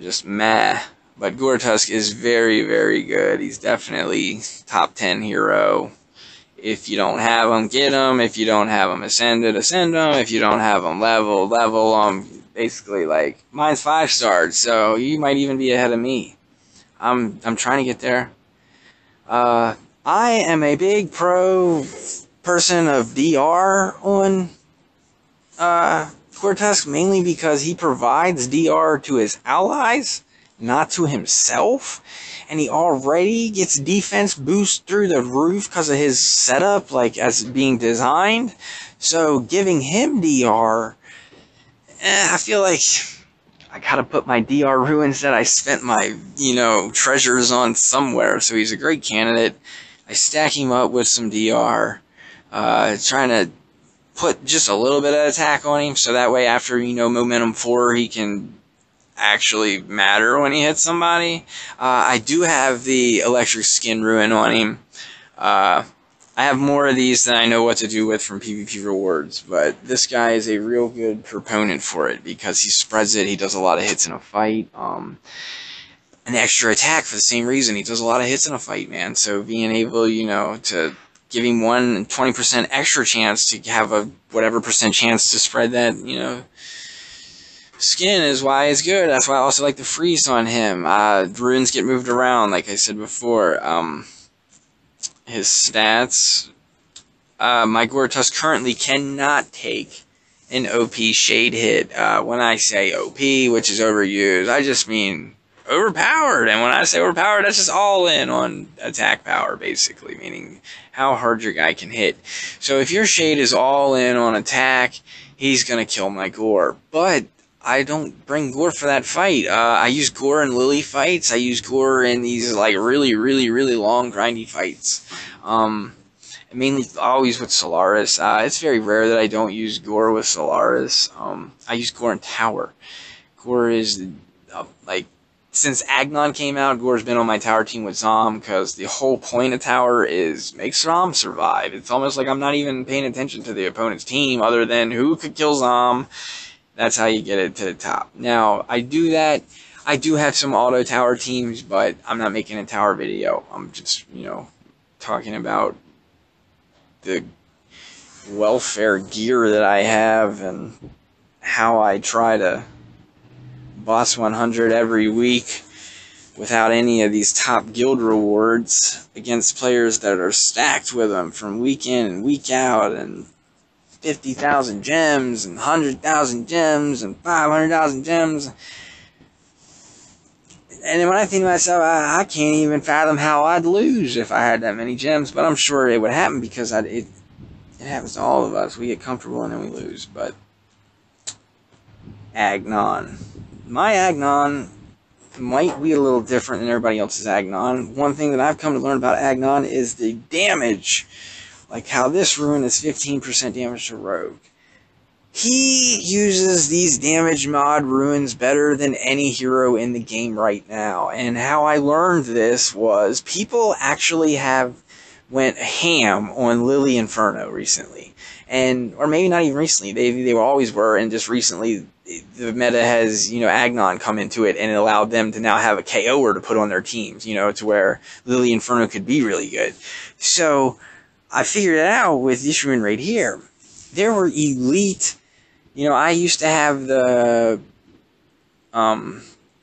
just meh. But Gortusk is very, very good. He's definitely top 10 hero. If you don't have him, get him. If you don't have him, ascend him. If you don't have him, level him. Basically, like, mine's 5 stars, so you might even be ahead of me. I'm trying to get there. I am a big pro person of DR on Gortusk, mainly because he provides DR to his allies, not to himself. And he already gets defense boost through the roof because of his setup, like, as being designed. So, giving him DR, I feel like I gotta put my DR ruins that I spent my, treasures on somewhere. So he's a great candidate. I stack him up with some DR, trying to put just a little bit of attack on him, so that way after, Momentum 4, he can actually matter when he hits somebody. I do have the electric skin ruin on him. I have more of these than I know what to do with from PvP rewards, but this guy is a real good proponent for it because he spreads it, he does a lot of hits in a fight, an extra attack for the same reason, he does a lot of hits in a fight, man, so being able, you know, to give him 20% extra chance to have a whatever percent chance to spread that, you know, skin is why it's good. That's why I also like the freeze on him. Runes get moved around, like I said before. His stats. My Gortusk currently cannot take an OP shade hit. When I say OP, which is overused, I just mean overpowered. And when I say overpowered, that's just all in on attack power, basically, meaning how hard your guy can hit. So if your shade is all in on attack, he's gonna kill my Gore. But I don't bring Gore for that fight. I use Gore in Lily fights. I use Gore in these like really long grindy fights. Mainly always with Solaris. It's very rare that I don't use Gore with Solaris. I use Gore in Tower. Gore is like, since Agnon came out, Gore's been on my tower team with Zom, because the whole point of Tower is make Zom survive. It's almost like I'm not even paying attention to the opponent's team other than who could kill Zom. That's how you get it to the top. Now, I do that. I do have some auto tower teams, but I'm not making a tower video. I'm just, you know, talking about the welfare gear that I have and how I try to boss 100 every week without any of these top guild rewards against players that are stacked with them from week in and week out, and 50,000 gems, and 100,000 gems, and 500,000 gems. And when I think to myself, I can't even fathom how I'd lose if I had that many gems, but I'm sure it would happen because it happens to all of us. We get comfortable and then we lose. But Agnon. My Agnon might be a little different than everybody else's Agnon. One thing that I've come to learn about Agnon is the damage. Like how this rune is 15% damage to Rogue. He uses these damage mod runes better than any hero in the game right now. And how I learned this was people actually went ham on Lily Inferno recently. Or maybe not even recently. They always were, and just recently the meta has, you know, Agnon come into it, and it allowed them to now have a KO'er to put on their teams, you know, to where Lily Inferno could be really good. So I figured it out with this rune right here. There were elite, you know, I used to have the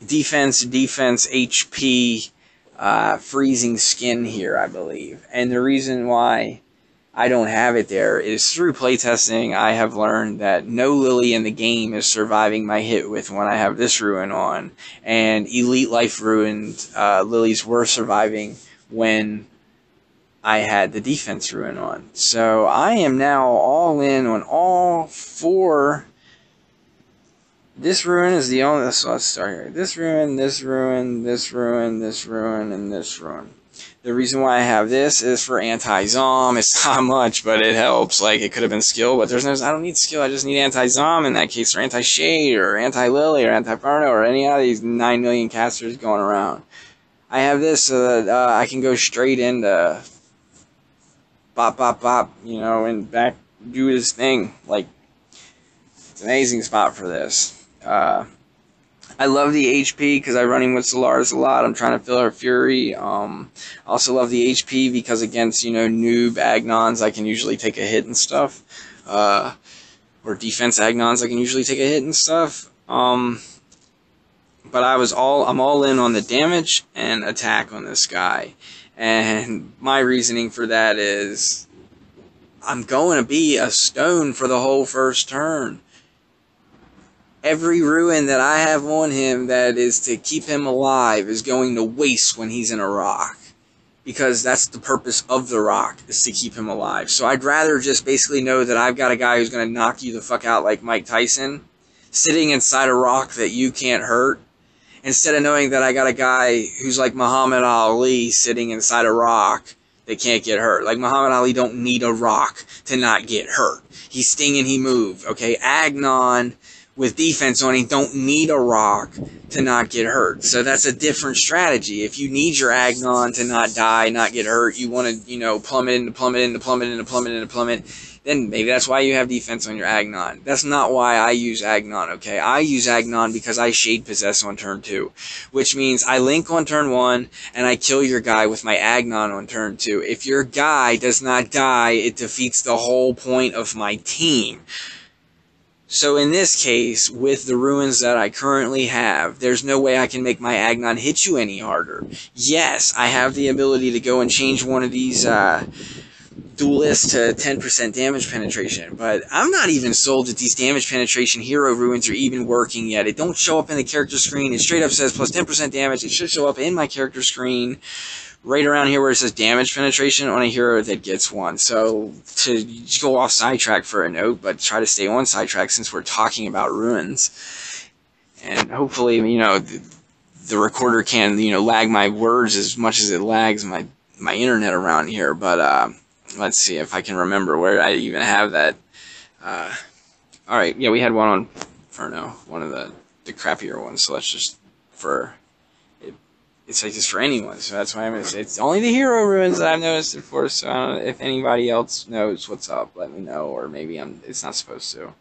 defense HP freezing skin here, I believe. And the reason why I don't have it there is through playtesting, I have learned that no Lily in the game is surviving my hit with when I have this rune on. And elite life ruined Lilies were surviving when I had the defense rune on. So I am now all in on all four. This rune is the only, so let's start here. This rune, this rune, this rune, this rune, and this rune. The reason why I have this is for anti-Zom. It's not much, but it helps. Like, it could have been skill, but there's no, I don't need skill. I just need anti-Zom in that case, or anti-Shade, or anti-Lily, or anti-Parno, or any of these 9 million casters going around. I have this so that I can go straight into bop, bop, bop, you know, and back do his thing. Like, it's an amazing spot for this. I love the HP because I run him with Solaris a lot. I'm trying to fill her Fury. I also love the HP because against, you know, noob Agnons, I can usually take a hit and stuff. Or defense Agnons, I can usually take a hit and stuff. But I'm all in on the damage and attack on this guy. And my reasoning for that is I'm going to be a stone for the whole first turn. Every ruin that I have on him that is to keep him alive is going to waste when he's in a rock. Because that's the purpose of the rock, is to keep him alive. So I'd rather just basically know that I've got a guy who's going to knock you the fuck out like Mike Tyson, sitting inside a rock that you can't hurt, instead of knowing that I got a guy who's like Muhammad Ali sitting inside a rock that can't get hurt. Like, Muhammad Ali don't need a rock to not get hurt. He sting and he move, okay? Agnon with defense on, he don't need a rock to not get hurt. So that's a different strategy. If you need your Agnon to not die, not get hurt, you want to, you know, plummet, then maybe that's why you have defense on your Agnon. That's not why I use Agnon, okay? I use Agnon because I Shade Possess on turn 2, which means I link on turn 1, and I kill your guy with my Agnon on turn 2. If your guy does not die, it defeats the whole point of my team. So in this case, with the ruins that I currently have, there's no way I can make my Agnon hit you any harder. Yes, I have the ability to go and change one of these duelists to 10% damage penetration, but I'm not even sold that these damage penetration hero ruins are even working yet. It don't show up in the character screen. It straight up says plus 10% damage. It should show up in my character screen right around here where it says damage penetration on a hero that gets one. So to go off sidetrack for a note, but try to stay on sidetrack since we're talking about ruins. And hopefully, you know, the recorder can, you know, lag my words as much as it lags my internet around here. But let's see if I can remember where I even have that. Alright, yeah, we had one on Inferno, one of the crappier ones, so let's just, it's like just for anyone, so that's why I'm going to say it's only the hero ruins that I've noticed it for, so I don't know if anybody else knows what's up, let me know, or maybe it's not supposed to.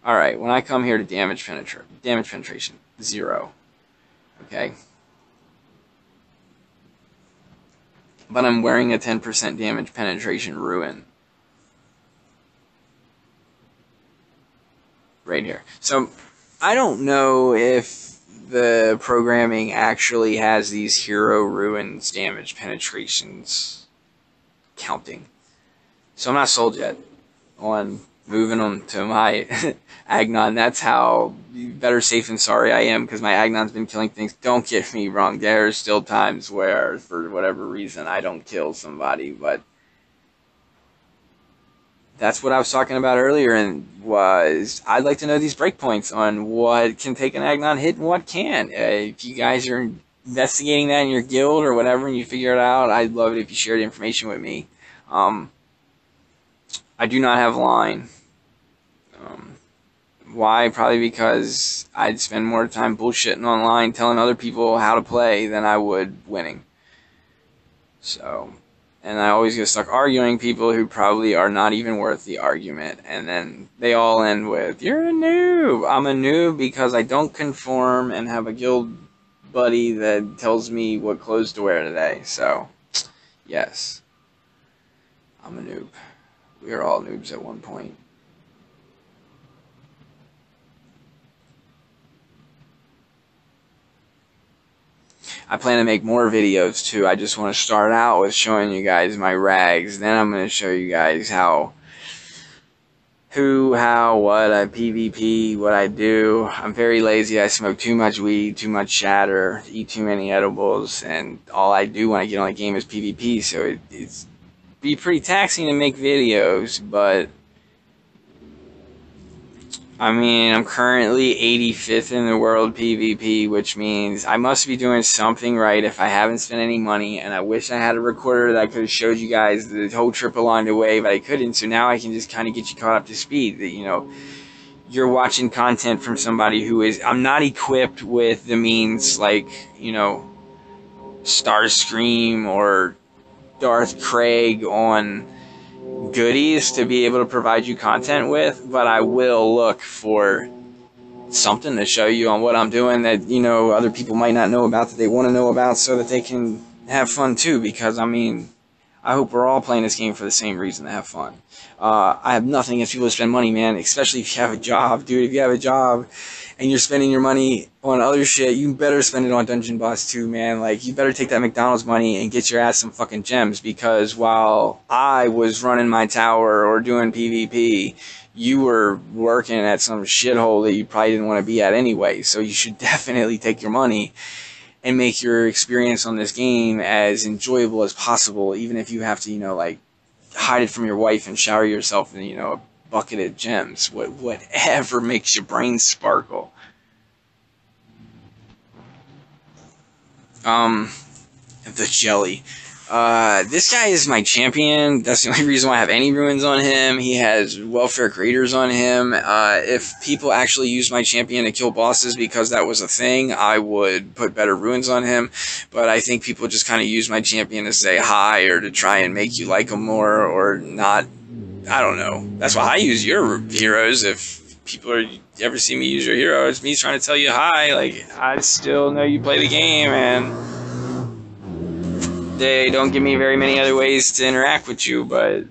Alright, when I come here to damage penetration, 0. Okay? But I'm wearing a 10% damage penetration ruin. Right here. So, I don't know if the programming actually has these hero ruins damage penetrations counting. So I'm not sold yet on moving on to my Agnon. That's how better safe than sorry I am, because my Agnon's been killing things. Don't get me wrong, there's still times where, for whatever reason, I don't kill somebody, but that's what I was talking about earlier, and was I'd like to know these breakpoints on what can take an Agnon hit and what can. If you guys are investigating that in your guild or whatever and you figure it out, I'd love it if you shared information with me. I do not have line. Why? Probably because I'd spend more time bullshitting online telling other people how to play than I would winning. So, and I always get stuck arguing people who probably are not even worth the argument, and then they all end with, you're a noob! I'm a noob because I don't conform and have a guild buddy that tells me what clothes to wear today. So, yes, I'm a noob. We are all noobs at one point. I plan to make more videos too. I just want to start out with showing you guys my rags. Then I'm going to show you guys how, who, how, what I PvP, what I do. I'm very lazy. I smoke too much weed, too much shatter, eat too many edibles, and all I do when I get on a game is PvP. So it's be pretty taxing to make videos, but I mean, I'm currently 85th in the world PvP, which means I must be doing something right if I haven't spent any money, and I wish I had a recorder that I could have showed you guys the whole trip along the way, but I couldn't, so now I can just kind of get you caught up to speed. That, you know, you're watching content from somebody who is, I'm not equipped with the means like, you know, Starscream or Darth Craig on goodies to be able to provide you content with, but I will look for something to show you on what I'm doing that, you know, other people might not know about that they want to know about, so that they can have fun too, because I mean, I hope we're all playing this game for the same reason, to have fun. I have nothing against people who spend money, man, especially if you have a job, dude. If you have a job and you're spending your money on other shit, you better spend it on Dungeon Boss too, man. Like, you better take that McDonald's money and get your ass some fucking gems, because while I was running my tower or doing PvP, you were working at some shithole that you probably didn't want to be at anyway. So you should definitely take your money and make your experience on this game as enjoyable as possible, even if you have to, you know, like, hide it from your wife and shower yourself in, you know, a bucket of gems. Whatever makes your brain sparkle. The jelly. This guy is my champion. That's the only reason why I have any ruins on him. He has welfare creators on him. If people actually use my champion to kill bosses because that was a thing, I would put better ruins on him. But I think people just kind of use my champion to say hi or to try and make you like him more or not. I don't know. That's why I use your heroes. If people ever see me use your hero, it's me trying to tell you hi. Like, I still know you play the game, and they don't give me very many other ways to interact with you, but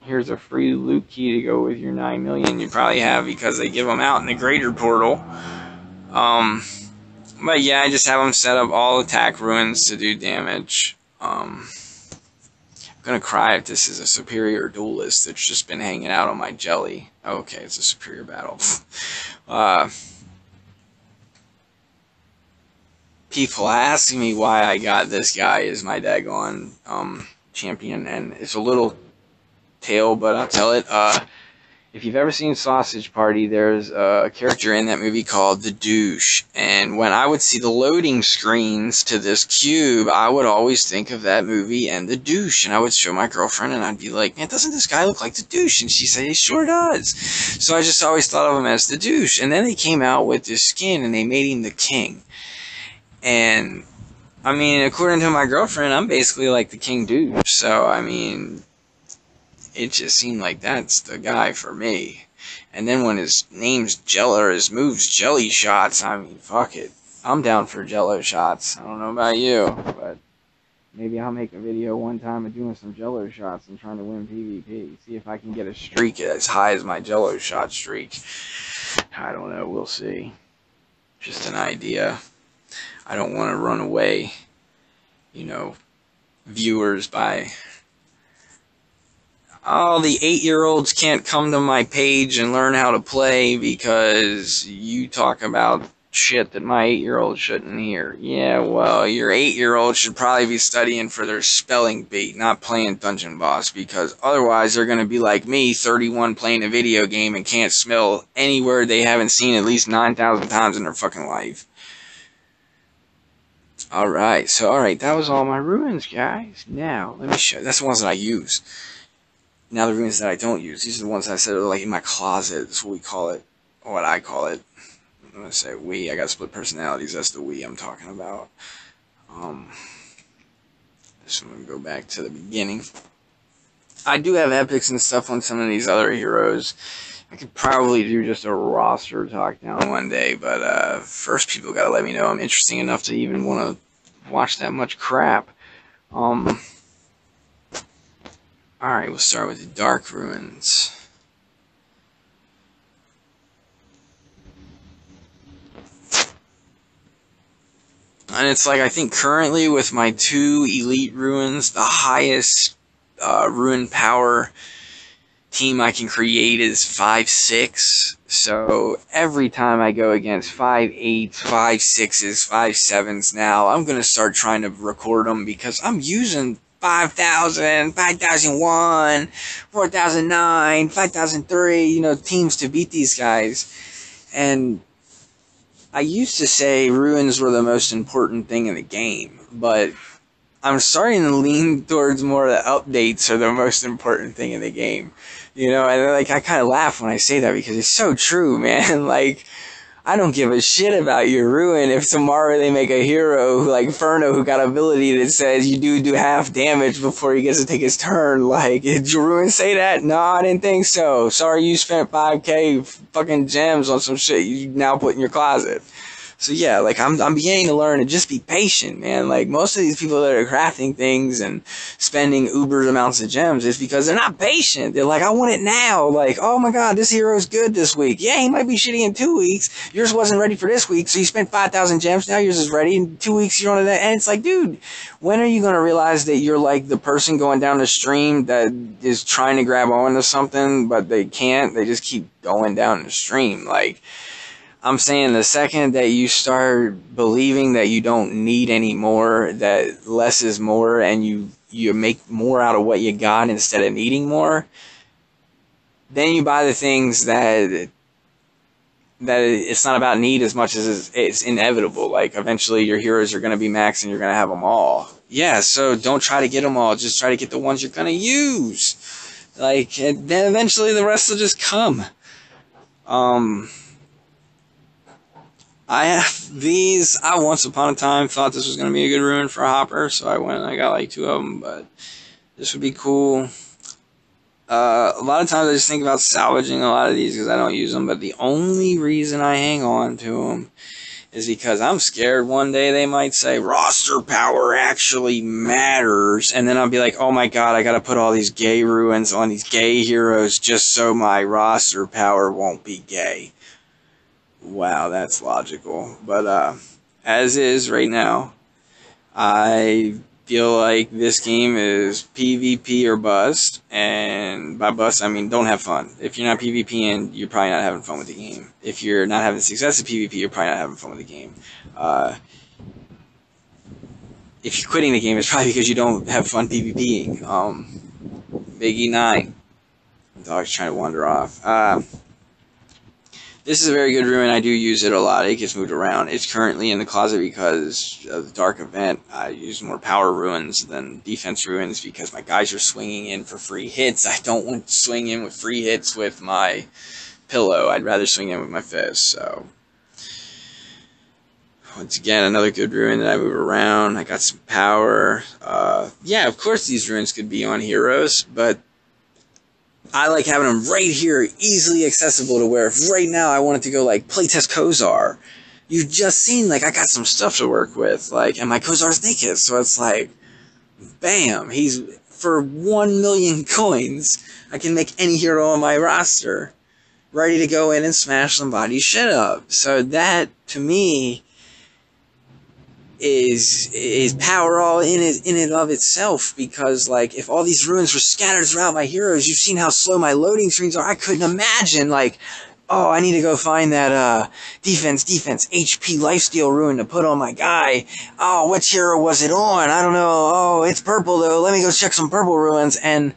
here's a free loot key to go with your 9 million you probably have because they give them out in the greater portal. But yeah, I just have them set up all attack ruins to do damage. I'm gonna cry if this is a superior duelist that's just been hanging out on my jelly. Okay, it's a superior battle. People asking me why I got this guy as my daggone champion, and it's a little tale, but I'll tell it. If you've ever seen Sausage Party, there's a character in that movie called the Douche, and when I would see the loading screens to this cube, I would always think of that movie and the Douche, and I would show my girlfriend, and I'd be like, man, doesn't this guy look like the Douche? And she'd say, he sure does. So I just always thought of him as the Douche, and then they came out with this skin, and they made him the King. And, I mean, according to my girlfriend, I'm basically like the King Douche. So, I mean, it just seemed like that's the guy for me. And then when his name's Jello, or his move's Jelly Shots, I mean, fuck it. I'm down for Jello Shots. I don't know about you, but maybe I'll make a video one time of doing some Jello Shots and trying to win PvP. See if I can get a streak as high as my Jello Shot streak. I don't know. We'll see. Just an idea. I don't want to run away, you know, viewers by, oh, the 8-year-olds can't come to my page and learn how to play because you talk about shit that my 8-year-old shouldn't hear. Yeah, well, your 8-year-old should probably be studying for their spelling bee, not playing Dungeon Boss, because otherwise they're going to be like me, 31, playing a video game and can't spell any word they haven't seen at least 9,000 times in their fucking life. Alright, that was all my ruins, guys. Now, let me show you. That's the ones that I use. Now the ruins that I don't use. These are the ones I said are like in my closet. That's what we call it. Or what I call it. I'm going to say we. I got split personalities. That's the we I'm talking about. So I'm going to go back to the beginning. I do have epics and stuff on some of these other heroes. I could probably do just a roster talk down one day, but first people gotta let me know I'm interesting enough to even want to watch that much crap. Alright, we'll start with the Dark Ruins. And it's like, I think currently with my 2 Elite Ruins, the highest ruin power team I can create is 5-6, so every time I go against 5-8s, 5-6s, 5-7s now, I'm going to start trying to record them because I'm using 5,000, 5,001, 4,009, 5,003, you know, teams to beat these guys. And I used to say ruins were the most important thing in the game, but I'm starting to lean towards more the updates are the most important thing in the game. You know, and like, I kind of laugh when I say that because it's so true, man. Like, I don't give a shit about your ruin if tomorrow they make a hero like Furno who got ability that says you do half damage before he gets to take his turn. Like, did your ruin say that? No, I didn't think so. Sorry you spent 5k fucking gems on some shit you now put in your closet. So yeah, like, I'm beginning to learn to just be patient, man. Like, most of these people that are crafting things and spending uber amounts of gems is because they're not patient. They're like, I want it now. Like, oh my god, this hero's good this week. Yeah, he might be shitty in 2 weeks. Yours wasn't ready for this week, so you spent 5,000 gems. Now yours is ready. In 2 weeks, you're on that. And it's like, dude, when are you going to realize that you're like the person going down the stream that is trying to grab onto something, but they can't? They just keep going down the stream. Like, I'm saying the second that you start believing that you don't need any more, that less is more, and you make more out of what you got instead of needing more, then you buy the things that it's not about need as much as it's inevitable. Like, eventually your heroes are going to be maxed and you're going to have them all. yeah, so don't try to get them all. Just try to get the ones you're gonna use. Like, and then eventually the rest will just come. I have these. I once upon a time thought this was gonna be a good ruin for a hopper, so I went and I got like 2 of them. But this would be cool. A lot of times I just think about salvaging a lot of these because I don't use them. But the only reason I hang on to them is because I'm scared one day they might say roster power actually matters, and then I'll be like, oh my god, I gotta put all these gay ruins on these gay heroes just so my roster power won't be gay. Wow, that's logical. But as is right now, I feel like this game is PvP or bust, and by bust I mean don't have fun. If you're not PvPing, you're probably not having fun with the game. If you're not having success at PvP, you're probably not having fun with the game. If you're quitting the game, it's probably because you don't have fun PvPing. Biggie 9. The dog's trying to wander off. This is a very good ruin. I do use it a lot. It gets moved around. It's currently in the closet because of the Dark Event. I use more power ruins than defense ruins because my guys are swinging in for free hits. I don't want to swing in with free hits with my pillow. I'd rather swing in with my fist. So, once again, another good ruin that I move around. I got some power. Yeah, of course these ruins could be on heroes, but I like having them right here, easily accessible to where if right now I wanted to go like playtest Kozar, you've just seen like I got some stuff to work with, like, and my Kozar's naked, so it's like, bam, he's for 1 million coins, I can make any hero on my roster ready to go in and smash somebody's shit up. So that to me is power all in it of itself, because like if all these ruins were scattered throughout my heroes, you've seen how slow my loading screens are. I couldn't imagine like, oh, I need to go find that defense HP lifesteal ruin to put on my guy. Oh, which hero was it on? I don't know. Oh, it's purple though. Let me go check some purple ruins. And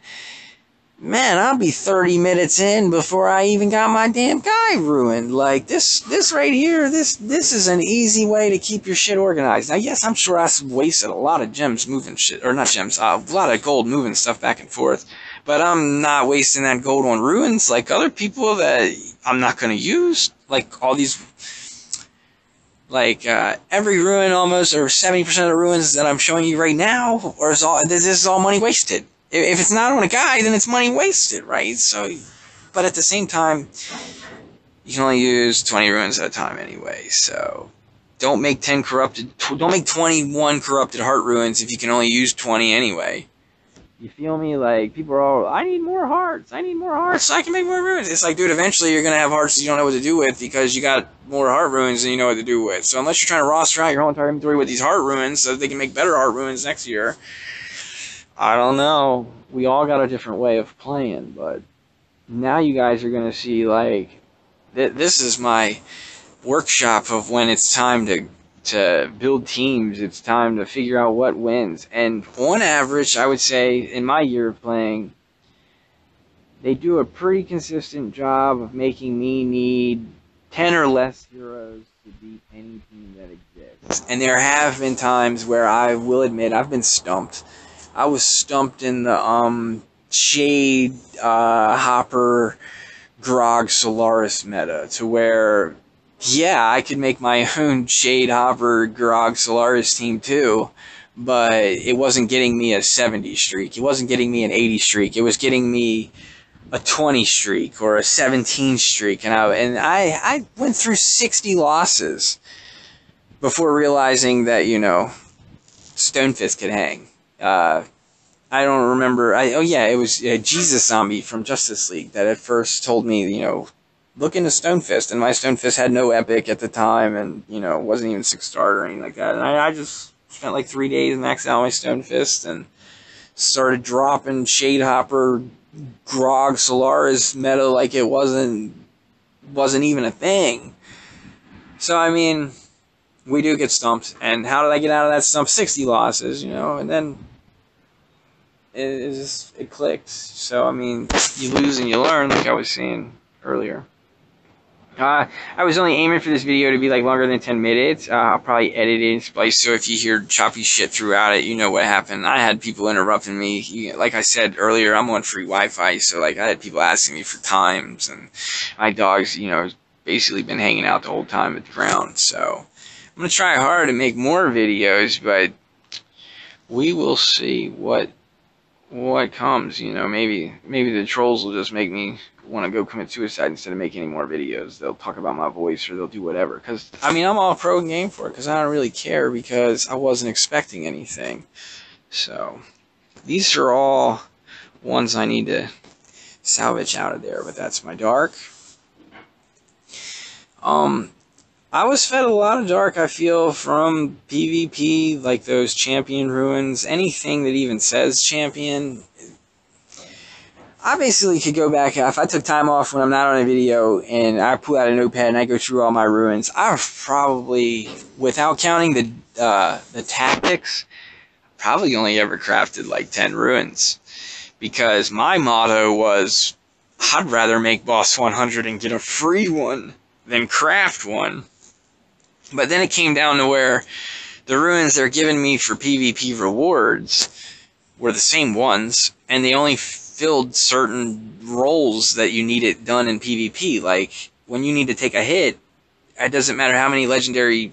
man, I'll be 30 minutes in before I even got my damn guy ruined. Like, this right here, this is an easy way to keep your shit organized. Now, yes, I'm sure I wasted a lot of gems moving shit, or not gems, a lot of gold moving stuff back and forth. But I'm not wasting that gold on ruins like other people that I'm not going to use. Like, all these, like, every ruin almost, or 70% of the ruins that I'm showing you right now, this is all money wasted. If it's not on a guy, then it's money wasted, right? So, but at the same time, you can only use 20 ruins at a time anyway. So, don't make 21 corrupted heart ruins if you can only use 20 anyway. You feel me? Like, people are all, I need more hearts so I can make more ruins. It's like, dude, eventually you're gonna have hearts that you don't know what to do with because you got more heart ruins than you know what to do with. So unless you're trying to roster out your whole entire inventory with these heart ruins so that they can make better heart ruins next year, I don't know. We all got a different way of playing, but now you guys are going to see, like, this is my workshop of when it's time to build teams. It's time to figure out what wins. And on average, I would say, in my year of playing, they do a pretty consistent job of making me need 10 or less heroes to beat any team that exists. And there have been times where I will admit I've been stumped. I was stumped in the Shade Hopper Grog Solaris meta to where, yeah, I could make my own Shade Hopper Grog Solaris team too, but it wasn't getting me a 70 streak. It wasn't getting me an 80 streak. It was getting me a 20 streak or a 17 streak, and I went through 60 losses before realizing that, you know, Stonefist could hang. I don't remember. It was Jesus Zombie from Justice League that at first told me, you know, look into Stonefist. And my Stonefist had no epic at the time and, you know, wasn't even 6-star or anything like that. And I just spent like 3 days maxing out my Stonefist and started dropping Shade Hopper, Grog, Solaris meta like it wasn't even a thing. So, I mean, we do get stumped. And how did I get out of that stump? 60 losses, you know, and then it clicked. So, I mean, you lose and you learn, like I was saying earlier. I was only aiming for this video to be like longer than 10 minutes. I'll probably edit it and splice, so if you hear choppy shit throughout it, you know what happened. I had people interrupting me. Like I said earlier, I'm on free Wi-Fi, so like I had people asking me for times, and my dog's, basically been hanging out the whole time at the ground. So I'm gonna try hard to make more videos, but we will see what comes. Maybe the trolls will just make me want to go commit suicide instead of making any more videos. They'll talk about my voice, or they'll do whatever. Because, I'm all pro game for it, because I don't really care, because I wasn't expecting anything. So, these are all ones I need to salvage out of there, but that's my dark. I was fed a lot of dark, I feel, from PvP, like those champion ruins, anything that even says champion. I basically could go back, if I took time off when I'm not on a video, and I pull out a notepad and I go through all my ruins, I've probably, without counting the tactics, probably only ever crafted like 10 ruins. Because my motto was, I'd rather make boss 100 and get a free one than craft one. But then it came down to where the ruins they're giving me for PvP rewards were the same ones, and they only filled certain roles that you need it done in PvP. Like, when you need to take a hit, it doesn't matter how many legendary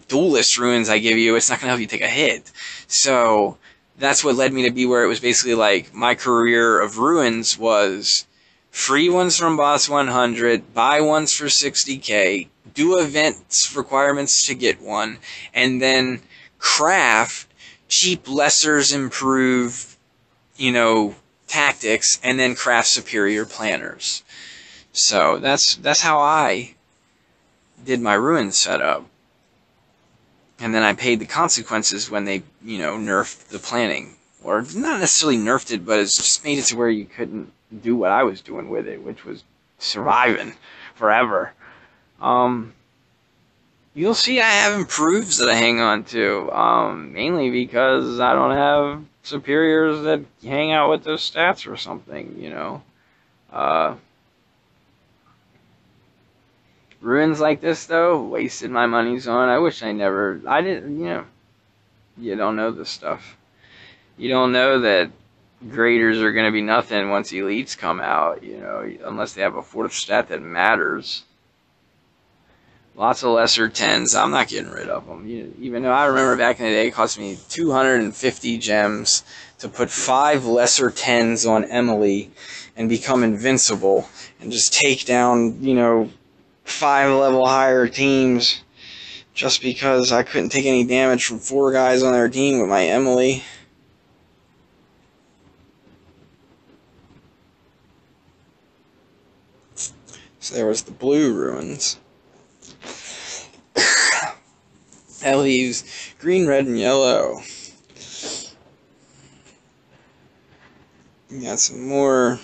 duelist ruins I give you, it's not going to help you take a hit. So, that's what led me to be where it was basically like, my career of ruins was free ones from boss 100, buy ones for 60k, do events requirements to get one, and then craft cheap lessers improve, tactics, and then craft superior planners. So that's how I did my ruin setup. And then I paid the consequences when they, nerfed the planning. Or not necessarily nerfed it, but it's just made it to where you couldn't do what I was doing with it, which was surviving forever. You'll see I have improves that I hang on to, mainly because I don't have superiors that hang out with those stats or something, Ruins like this, though, wasted my monies on. I wish I didn't, you don't know this stuff. You don't know that graders are going to be nothing once elites come out, unless they have a fourth stat that matters. Lots of lesser 10s. I'm not getting rid of them. Even though I remember back in the day, it cost me 250 gems to put 5 lesser 10s on Emily and become invincible and just take down, 5 level higher teams just because I couldn't take any damage from 4 guys on their team with my Emily. So there was the blue ruins. That leaves green, red, and yellow. We got some more,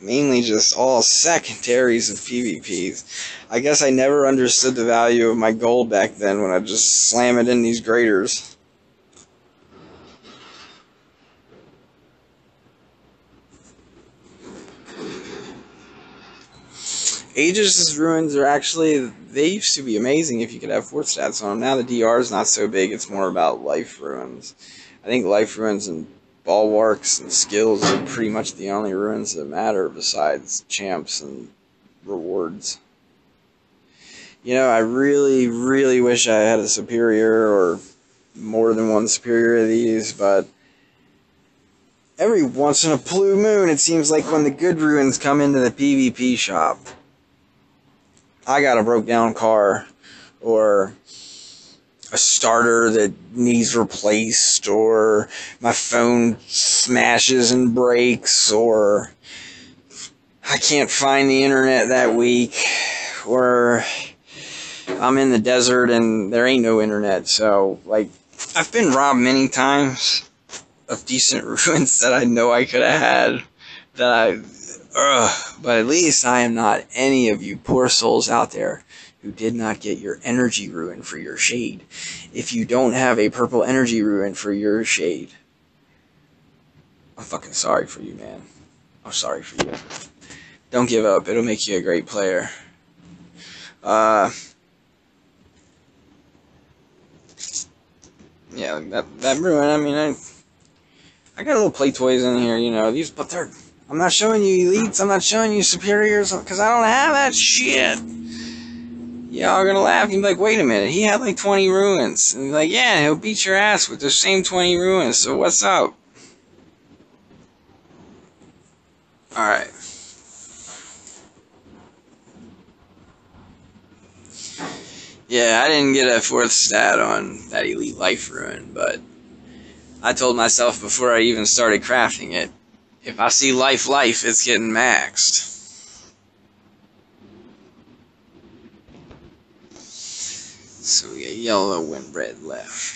mainly just all secondaries of PvPs. I guess I never understood the value of my gold back then when I just slam it in these graders. Aegis' ruins are actually, they used to be amazing if you could have 4th stats on them. Now the DR is not so big, it's more about life ruins. I think life ruins and bulwarks and skills are pretty much the only ruins that matter besides champs and rewards. I really, really wish I had a superior or more than one superior of these, but every once in a blue moon it seems like when the good ruins come into the PvP shop, I got a broke down car, or a starter that needs replaced, or my phone smashes and breaks, or I can't find the internet that week, or I'm in the desert and there ain't no internet. So, I've been robbed many times of decent ruins that I know I could have had, but at least I am not any of you poor souls out there who did not get your energy ruin for your shade. If you don't have a purple energy ruin for your shade, I'm fucking sorry for you, man. I'm sorry for you. Don't give up. It'll make you a great player. Uh, yeah, that ruin. I mean, I got little play toys in here, you know. These, but they're. I'm not showing you elites. I'm not showing you superiors because I don't have that shit. Y'all are gonna laugh and be like, wait a minute, he had like 20 ruins. And like, yeah, he'll beat your ass with the same 20 ruins, so what's up? Alright. Yeah, I didn't get a 4th stat on that Elite Life ruin, but I told myself before I even started crafting it, if I see life, it's getting maxed. So we got yellow and red left.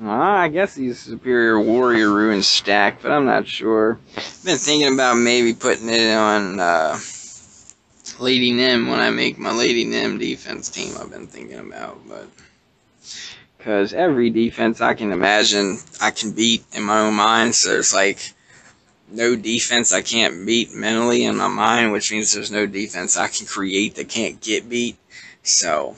I guess these Superior Warrior ruins stack, but I'm not sure. I've been thinking about maybe putting it on Lady Nim when I make my Lady Nim defense team. I've been thinking about, but because every defense I can imagine I can beat in my own mind, so there's like no defense I can't beat mentally in my mind, which means there's no defense I can create that can't get beat. So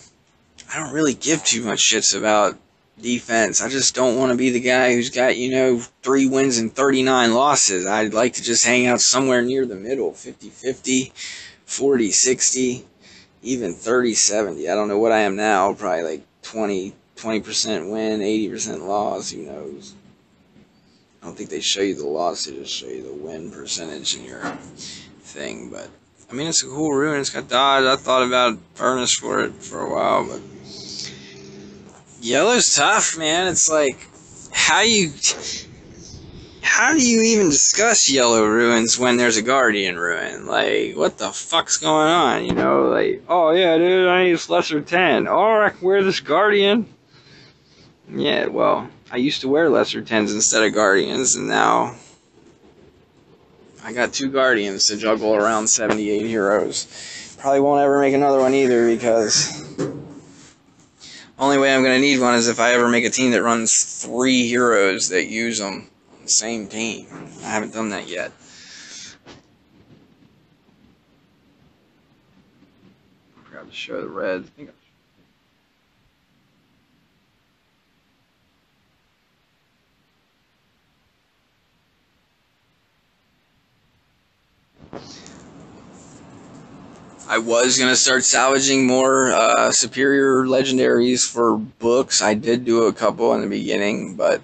I don't really give too much shits about defense. I just don't want to be the guy who's got, 3 wins and 39 losses. I'd like to just hang out somewhere near the middle, 50-50, 40-60, even 30-70. I don't know what I am now, probably like 20% win, 80% loss, who knows. I don't think they show you the loss, they just show you the win percentage in your thing, but I mean, it's a cool ruin. It's got dodge. I thought about furnace for it for a while, but yellow's tough, man. It's like, how do you even discuss yellow ruins when there's a guardian ruin? Like, what the fuck's going on? Like, oh yeah, dude, I need this lesser 10. Oh, I can wear this guardian. Yeah, well, I used to wear lesser 10s instead of guardians, and now I got 2 guardians to juggle around 78 heroes. Probably won't ever make another one either, because only way I'm going to need one is if I ever make a team that runs 3 heroes that use them on the same team. I haven't done that yet. I forgot to show the reds. I was going to start salvaging more superior legendaries for books. I did do a couple in the beginning, but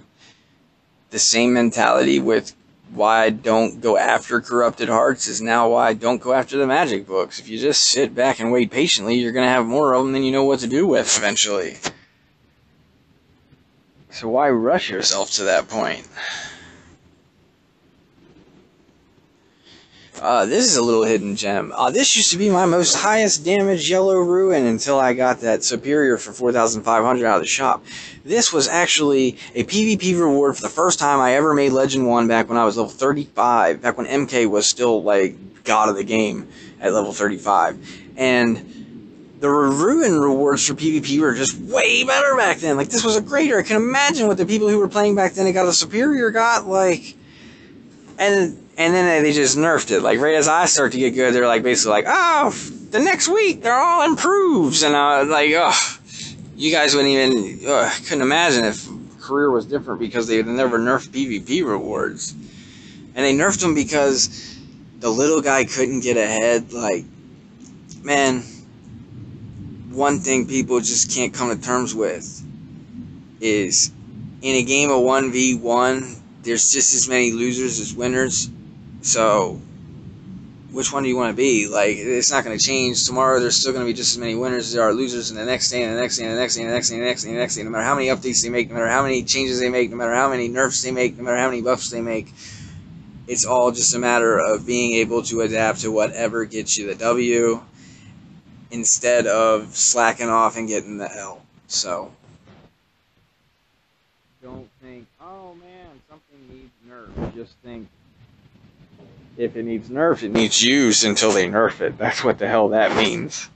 the same mentality with why I don't go after Corrupted Hearts is now why I don't go after the magic books. If you just sit back and wait patiently, you're going to have more of them than you know what to do with eventually. So why rush yourself to that point? This is a little hidden gem. This used to be my most highest damage yellow ruin until I got that superior for 4,500 out of the shop. This was actually a PvP reward for the first time I ever made Legend 1 back when I was level 35, back when MK was still, like, god of the game at level 35. And the ruin rewards for PvP were just way better back then. Like, this was a greater. I can imagine what the people who were playing back then and got a superior got, like, and then they just nerfed it. Like, right as I start to get good, they're like, basically like, oh, the next week, they're all improved. And I was like, oh, you guys wouldn't even, couldn't imagine if career was different because they never nerfed PvP rewards. And they nerfed them because the little guy couldn't get ahead. Like, man, one thing people just can't come to terms with is in a game of 1v1, there's just as many losers as winners. So, which one do you want to be? Like, it's not going to change. Tomorrow, there's still going to be just as many winners as there are losers, and the next day, and the next day, and the next day, and the next day, and the next day, and the next day. No matter how many updates they make, no matter how many changes they make, no matter how many nerfs they make, no matter how many buffs they make, it's all just a matter of being able to adapt to whatever gets you the W instead of slacking off and getting the L. So, don't think, oh man, something needs nerf. Just think, If it needs nerfed, it needs used until they nerf it. That's what the hell that means.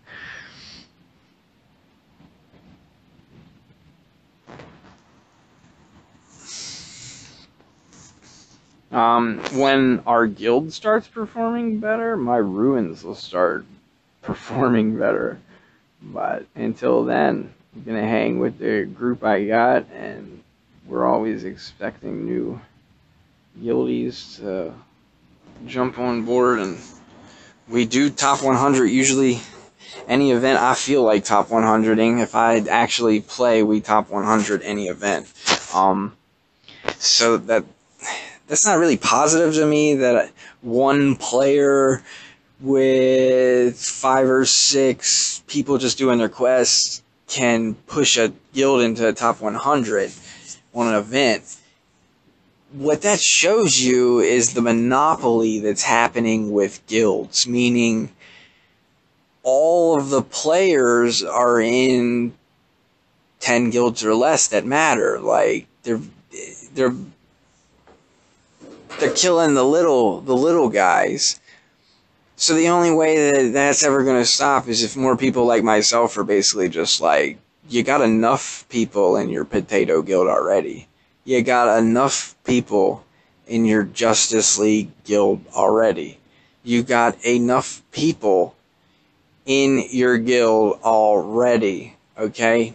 When our guild starts performing better, my ruins will start performing better. But until then, I'm gonna hang with the group I got, and we're always expecting new guildies to jump on board, and we do top 100 usually. Any event I feel like top 100ing. If I actually play, we top 100 any event. So that's not really positive to me that one player with 5 or 6 people just doing their quests can push a guild into a top 100 on an event. What that shows you is the monopoly that's happening with guilds, meaning all of the players are in 10 guilds or less that matter. Like they're killing the little guys. So the only way that that's ever going to stop is if more people like myself are basically just like, you got enough people in your potato guild already. You got enough people in your Justice League guild already. You got enough people in your guild already, okay?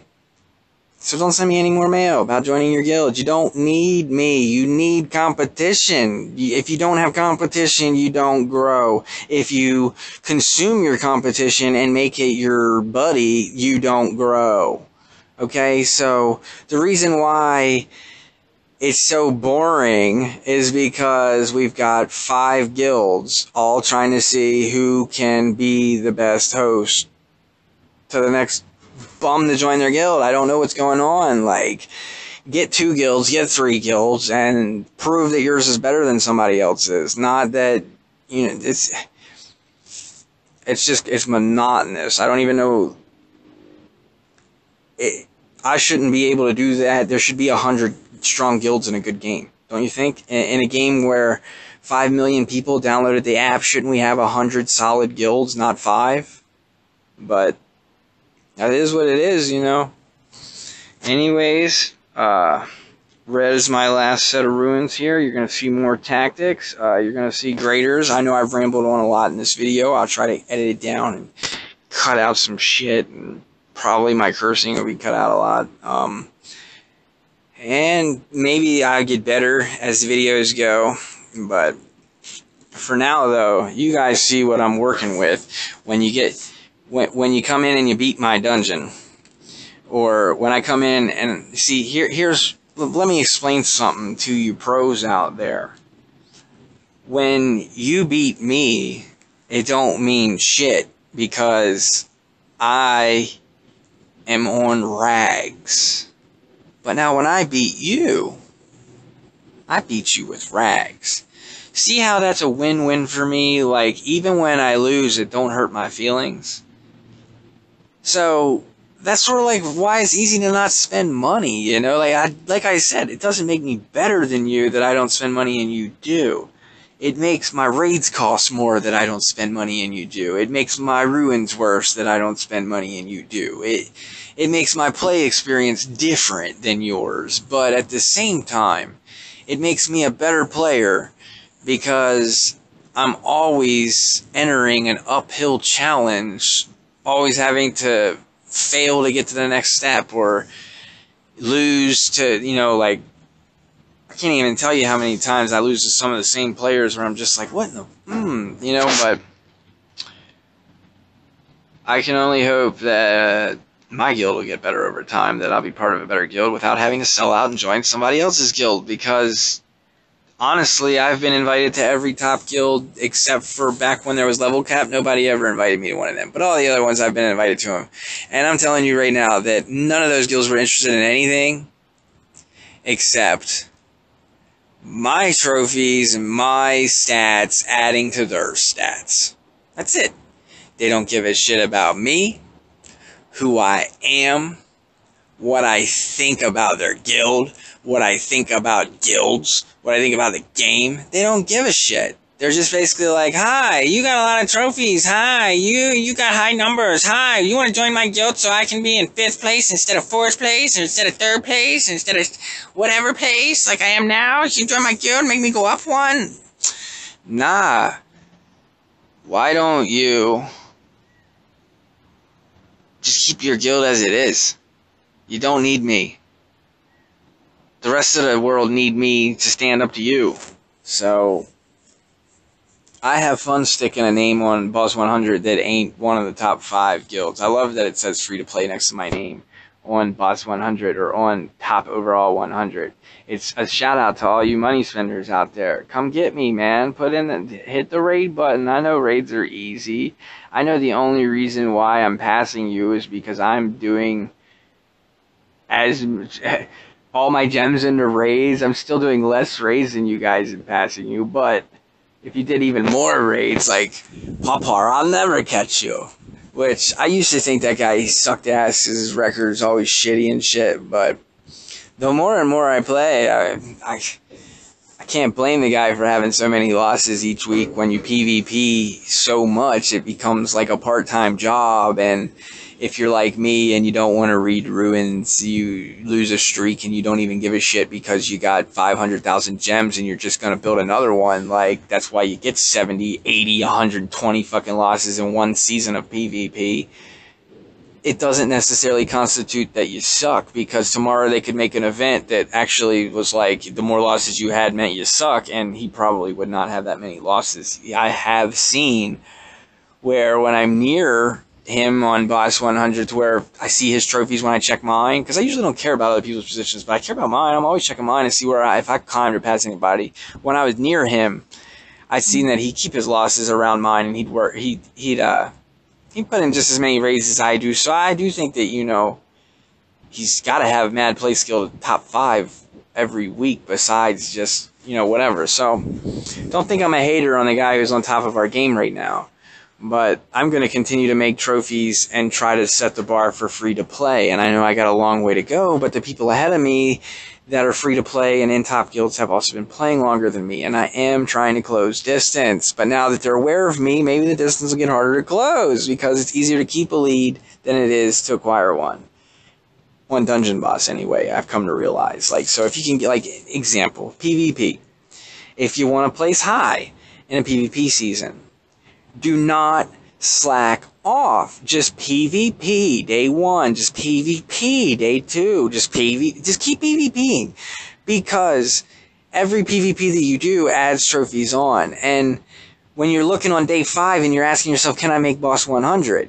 So don't send me any more mail about joining your guild. You don't need me. You need competition. If you don't have competition, you don't grow. If you consume your competition and make it your buddy, you don't grow. Okay? So the reason why it's so boring is because we've got 5 guilds all trying to see who can be the best host to the next bum to join their guild. I don't know what's going on. Like, get 2 guilds, get 3 guilds, and prove that yours is better than somebody else's. Not that, you know, it's monotonous. I don't even know. I shouldn't be able to do that. There should be 100 strong guilds in a good game, don't you think? In a game where 5 million people downloaded the app, shouldn't we have 100 solid guilds, not 5? But that is what it is, you know. Anyways, red is my last set of ruins here. You're going to see more tactics. You're going to see graders. I know I've rambled on a lot in this video. I'll try to edit it down and cut out some shit. And probably my cursing will be cut out a lot. And maybe I'll get better as the videos go. But for now, though, you guys see what I'm working with. When you come in and you beat my dungeon, or when I come in and see let me explain something to you pros out there. When you beat me, it don't mean shit because I am on rags. But now when I beat you, I beat you with rags. See how that's a win-win for me? Like, even when I lose, it don't hurt my feelings. So that's sort of like why it's easy to not spend money, you know? Like I said, it doesn't make me better than you that I don't spend money and you do. It makes my raids cost more that I don't spend money and you do. It makes my ruins worse that I don't spend money and you do. It makes my play experience different than yours, but at the same time, it makes me a better player because I'm always entering an uphill challenge, always having to fail to get to the next step or lose to, you know, like, I can't even tell you how many times I lose to some of the same players where I'm just like, what in the, you know, but I can only hope that my guild will get better over time, that I'll be part of a better guild without having to sell out and join somebody else's guild, because honestly, I've been invited to every top guild except for back when there was level cap. Nobody ever invited me to one of them, but all the other ones I've been invited to them. And I'm telling you right now that none of those guilds were interested in anything except my trophies and my stats adding to their stats. That's it. They don't give a shit about me, who I am, what I think about their guild, what I think about guilds, what I think about the game. They don't give a shit. They're just basically like, hi, you got a lot of trophies. Hi, you got high numbers. Hi, you want to join my guild so I can be in 5th place instead of 4th place, or instead of 3rd place, instead of whatever place like I am now? You can join my guild, make me go up one. Nah. Why don't you just keep your guild as it is? You don't need me. The rest of the world need me to stand up to you. So I have fun sticking a name on Boss 100 that ain't one of the top 5 guilds. I love that it says free to play next to my name on Boss 100 or on Top Overall 100. It's a shout out to all you money spenders out there. Come get me, man. Hit the raid button. I know raids are easy. I know the only reason why I'm passing you is because I'm doing all my gems into raids. I'm still doing less raids than you guys and passing you, but if you did even more raids, like, Papar, I'll never catch you. Which, I used to think that guy, he sucked ass, because his record's always shitty and shit, but the more and more I play, I can't blame the guy for having so many losses each week. When you PvP so much, it becomes like a part-time job, and if you're like me and you don't want to read ruins, you lose a streak and you don't even give a shit because you got 500,000 gems and you're just going to build another one. Like, that's why you get 70, 80, 120 fucking losses in one season of PvP. It doesn't necessarily constitute that you suck, because tomorrow they could make an event that actually was like, the more losses you had meant you suck, and he probably would not have that many losses. I have seen where when I'm near him on Boss 100 to where I see his trophies when I check mine, because I usually don't care about other people's positions, but I care about mine. I'm always checking mine and see if I climbed or passed anybody. When I was near him, I seen that he'd keep his losses around mine, and he'd put in just as many raids as I do. So I do think that, you know, he's got to have mad play skill top 5 every week besides just, you know, whatever. So don't think I'm a hater on the guy who's on top of our game right now. But I'm going to continue to make trophies and try to set the bar for free to play. And I know I got a long way to go, but the people ahead of me that are free to play and in top guilds have also been playing longer than me. And I am trying to close distance. But now that they're aware of me, maybe the distance will get harder to close, because it's easier to keep a lead than it is to acquire one. One dungeon boss, anyway, I've come to realize. Like, so if you can get, like, example, PvP. If you want to place high in a PvP season, do not slack off. Just PvP day 1. Just PvP day 2. Just keep PvPing. Because every PvP that you do adds trophies on. And when you're looking on day 5 and you're asking yourself, can I make Boss 100?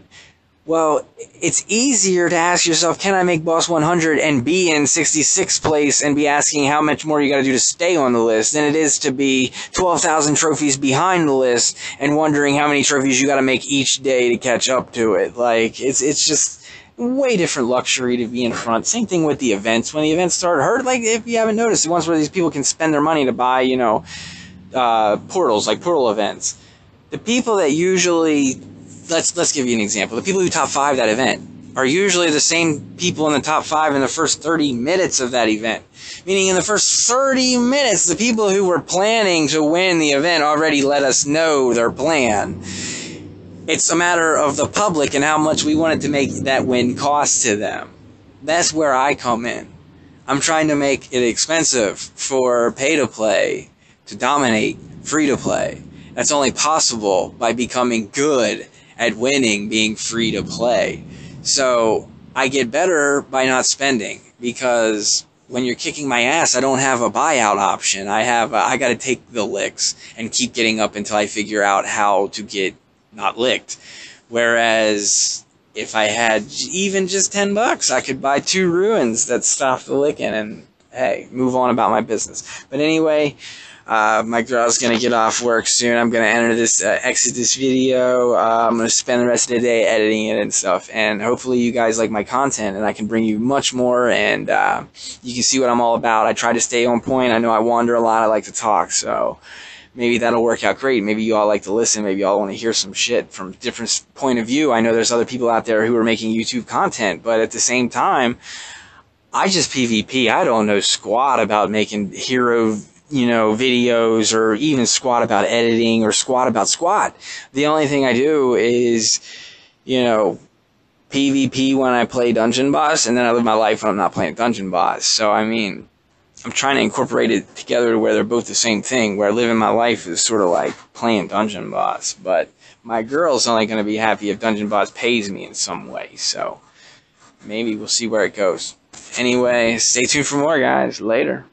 Well, it's easier to ask yourself, can I make Boss 100 and be in 66th place and be asking how much more you got to do to stay on the list than it is to be 12,000 trophies behind the list and wondering how many trophies you got to make each day to catch up to it. Like, it's just way different luxury to be in front. Same thing with the events. When the events start, like, if you haven't noticed, the ones where these people can spend their money to buy, you know, portals, like portal events. The people that usually... Let's give you an example. The people who top 5 that event are usually the same people in the top 5 in the first 30 minutes of that event. Meaning in the first 30 minutes, the people who were planning to win the event already let us know their plan. It's a matter of the public and how much we wanted to make that win cost to them. That's where I come in. I'm trying to make it expensive for pay-to-play to dominate free-to-play. That's only possible by becoming good at winning being free to play. So I get better by not spending, because when you're kicking my ass, I don't have a buyout option. I got to take the licks and keep getting up until I figure out how to get not licked. Whereas if I had even just $10, I could buy 2 ruins that stop the licking and, hey, move on about my business. But anyway, my girl's gonna get off work soon. I'm gonna exit this video. I'm gonna spend the rest of the day editing it and stuff. And hopefully you guys like my content and I can bring you much more, and you can see what I'm all about. I try to stay on point. I know I wander a lot. I like to talk, so maybe that'll work out great. Maybe you all like to listen. Maybe you all want to hear some shit from a different point of view. I know there's other people out there who are making YouTube content, but at the same time, I just PvP. I don't know squat about making hero videos or even squat about editing or squat about squat. The only thing I do is, PvP when I play Dungeon Boss, and then I live my life when I'm not playing Dungeon Boss. So, I mean, I'm trying to incorporate it together to where they're both the same thing, where living my life is sort of like playing Dungeon Boss. But my girl's only going to be happy if Dungeon Boss pays me in some way. So, maybe we'll see where it goes. Anyway, stay tuned for more, guys. Later.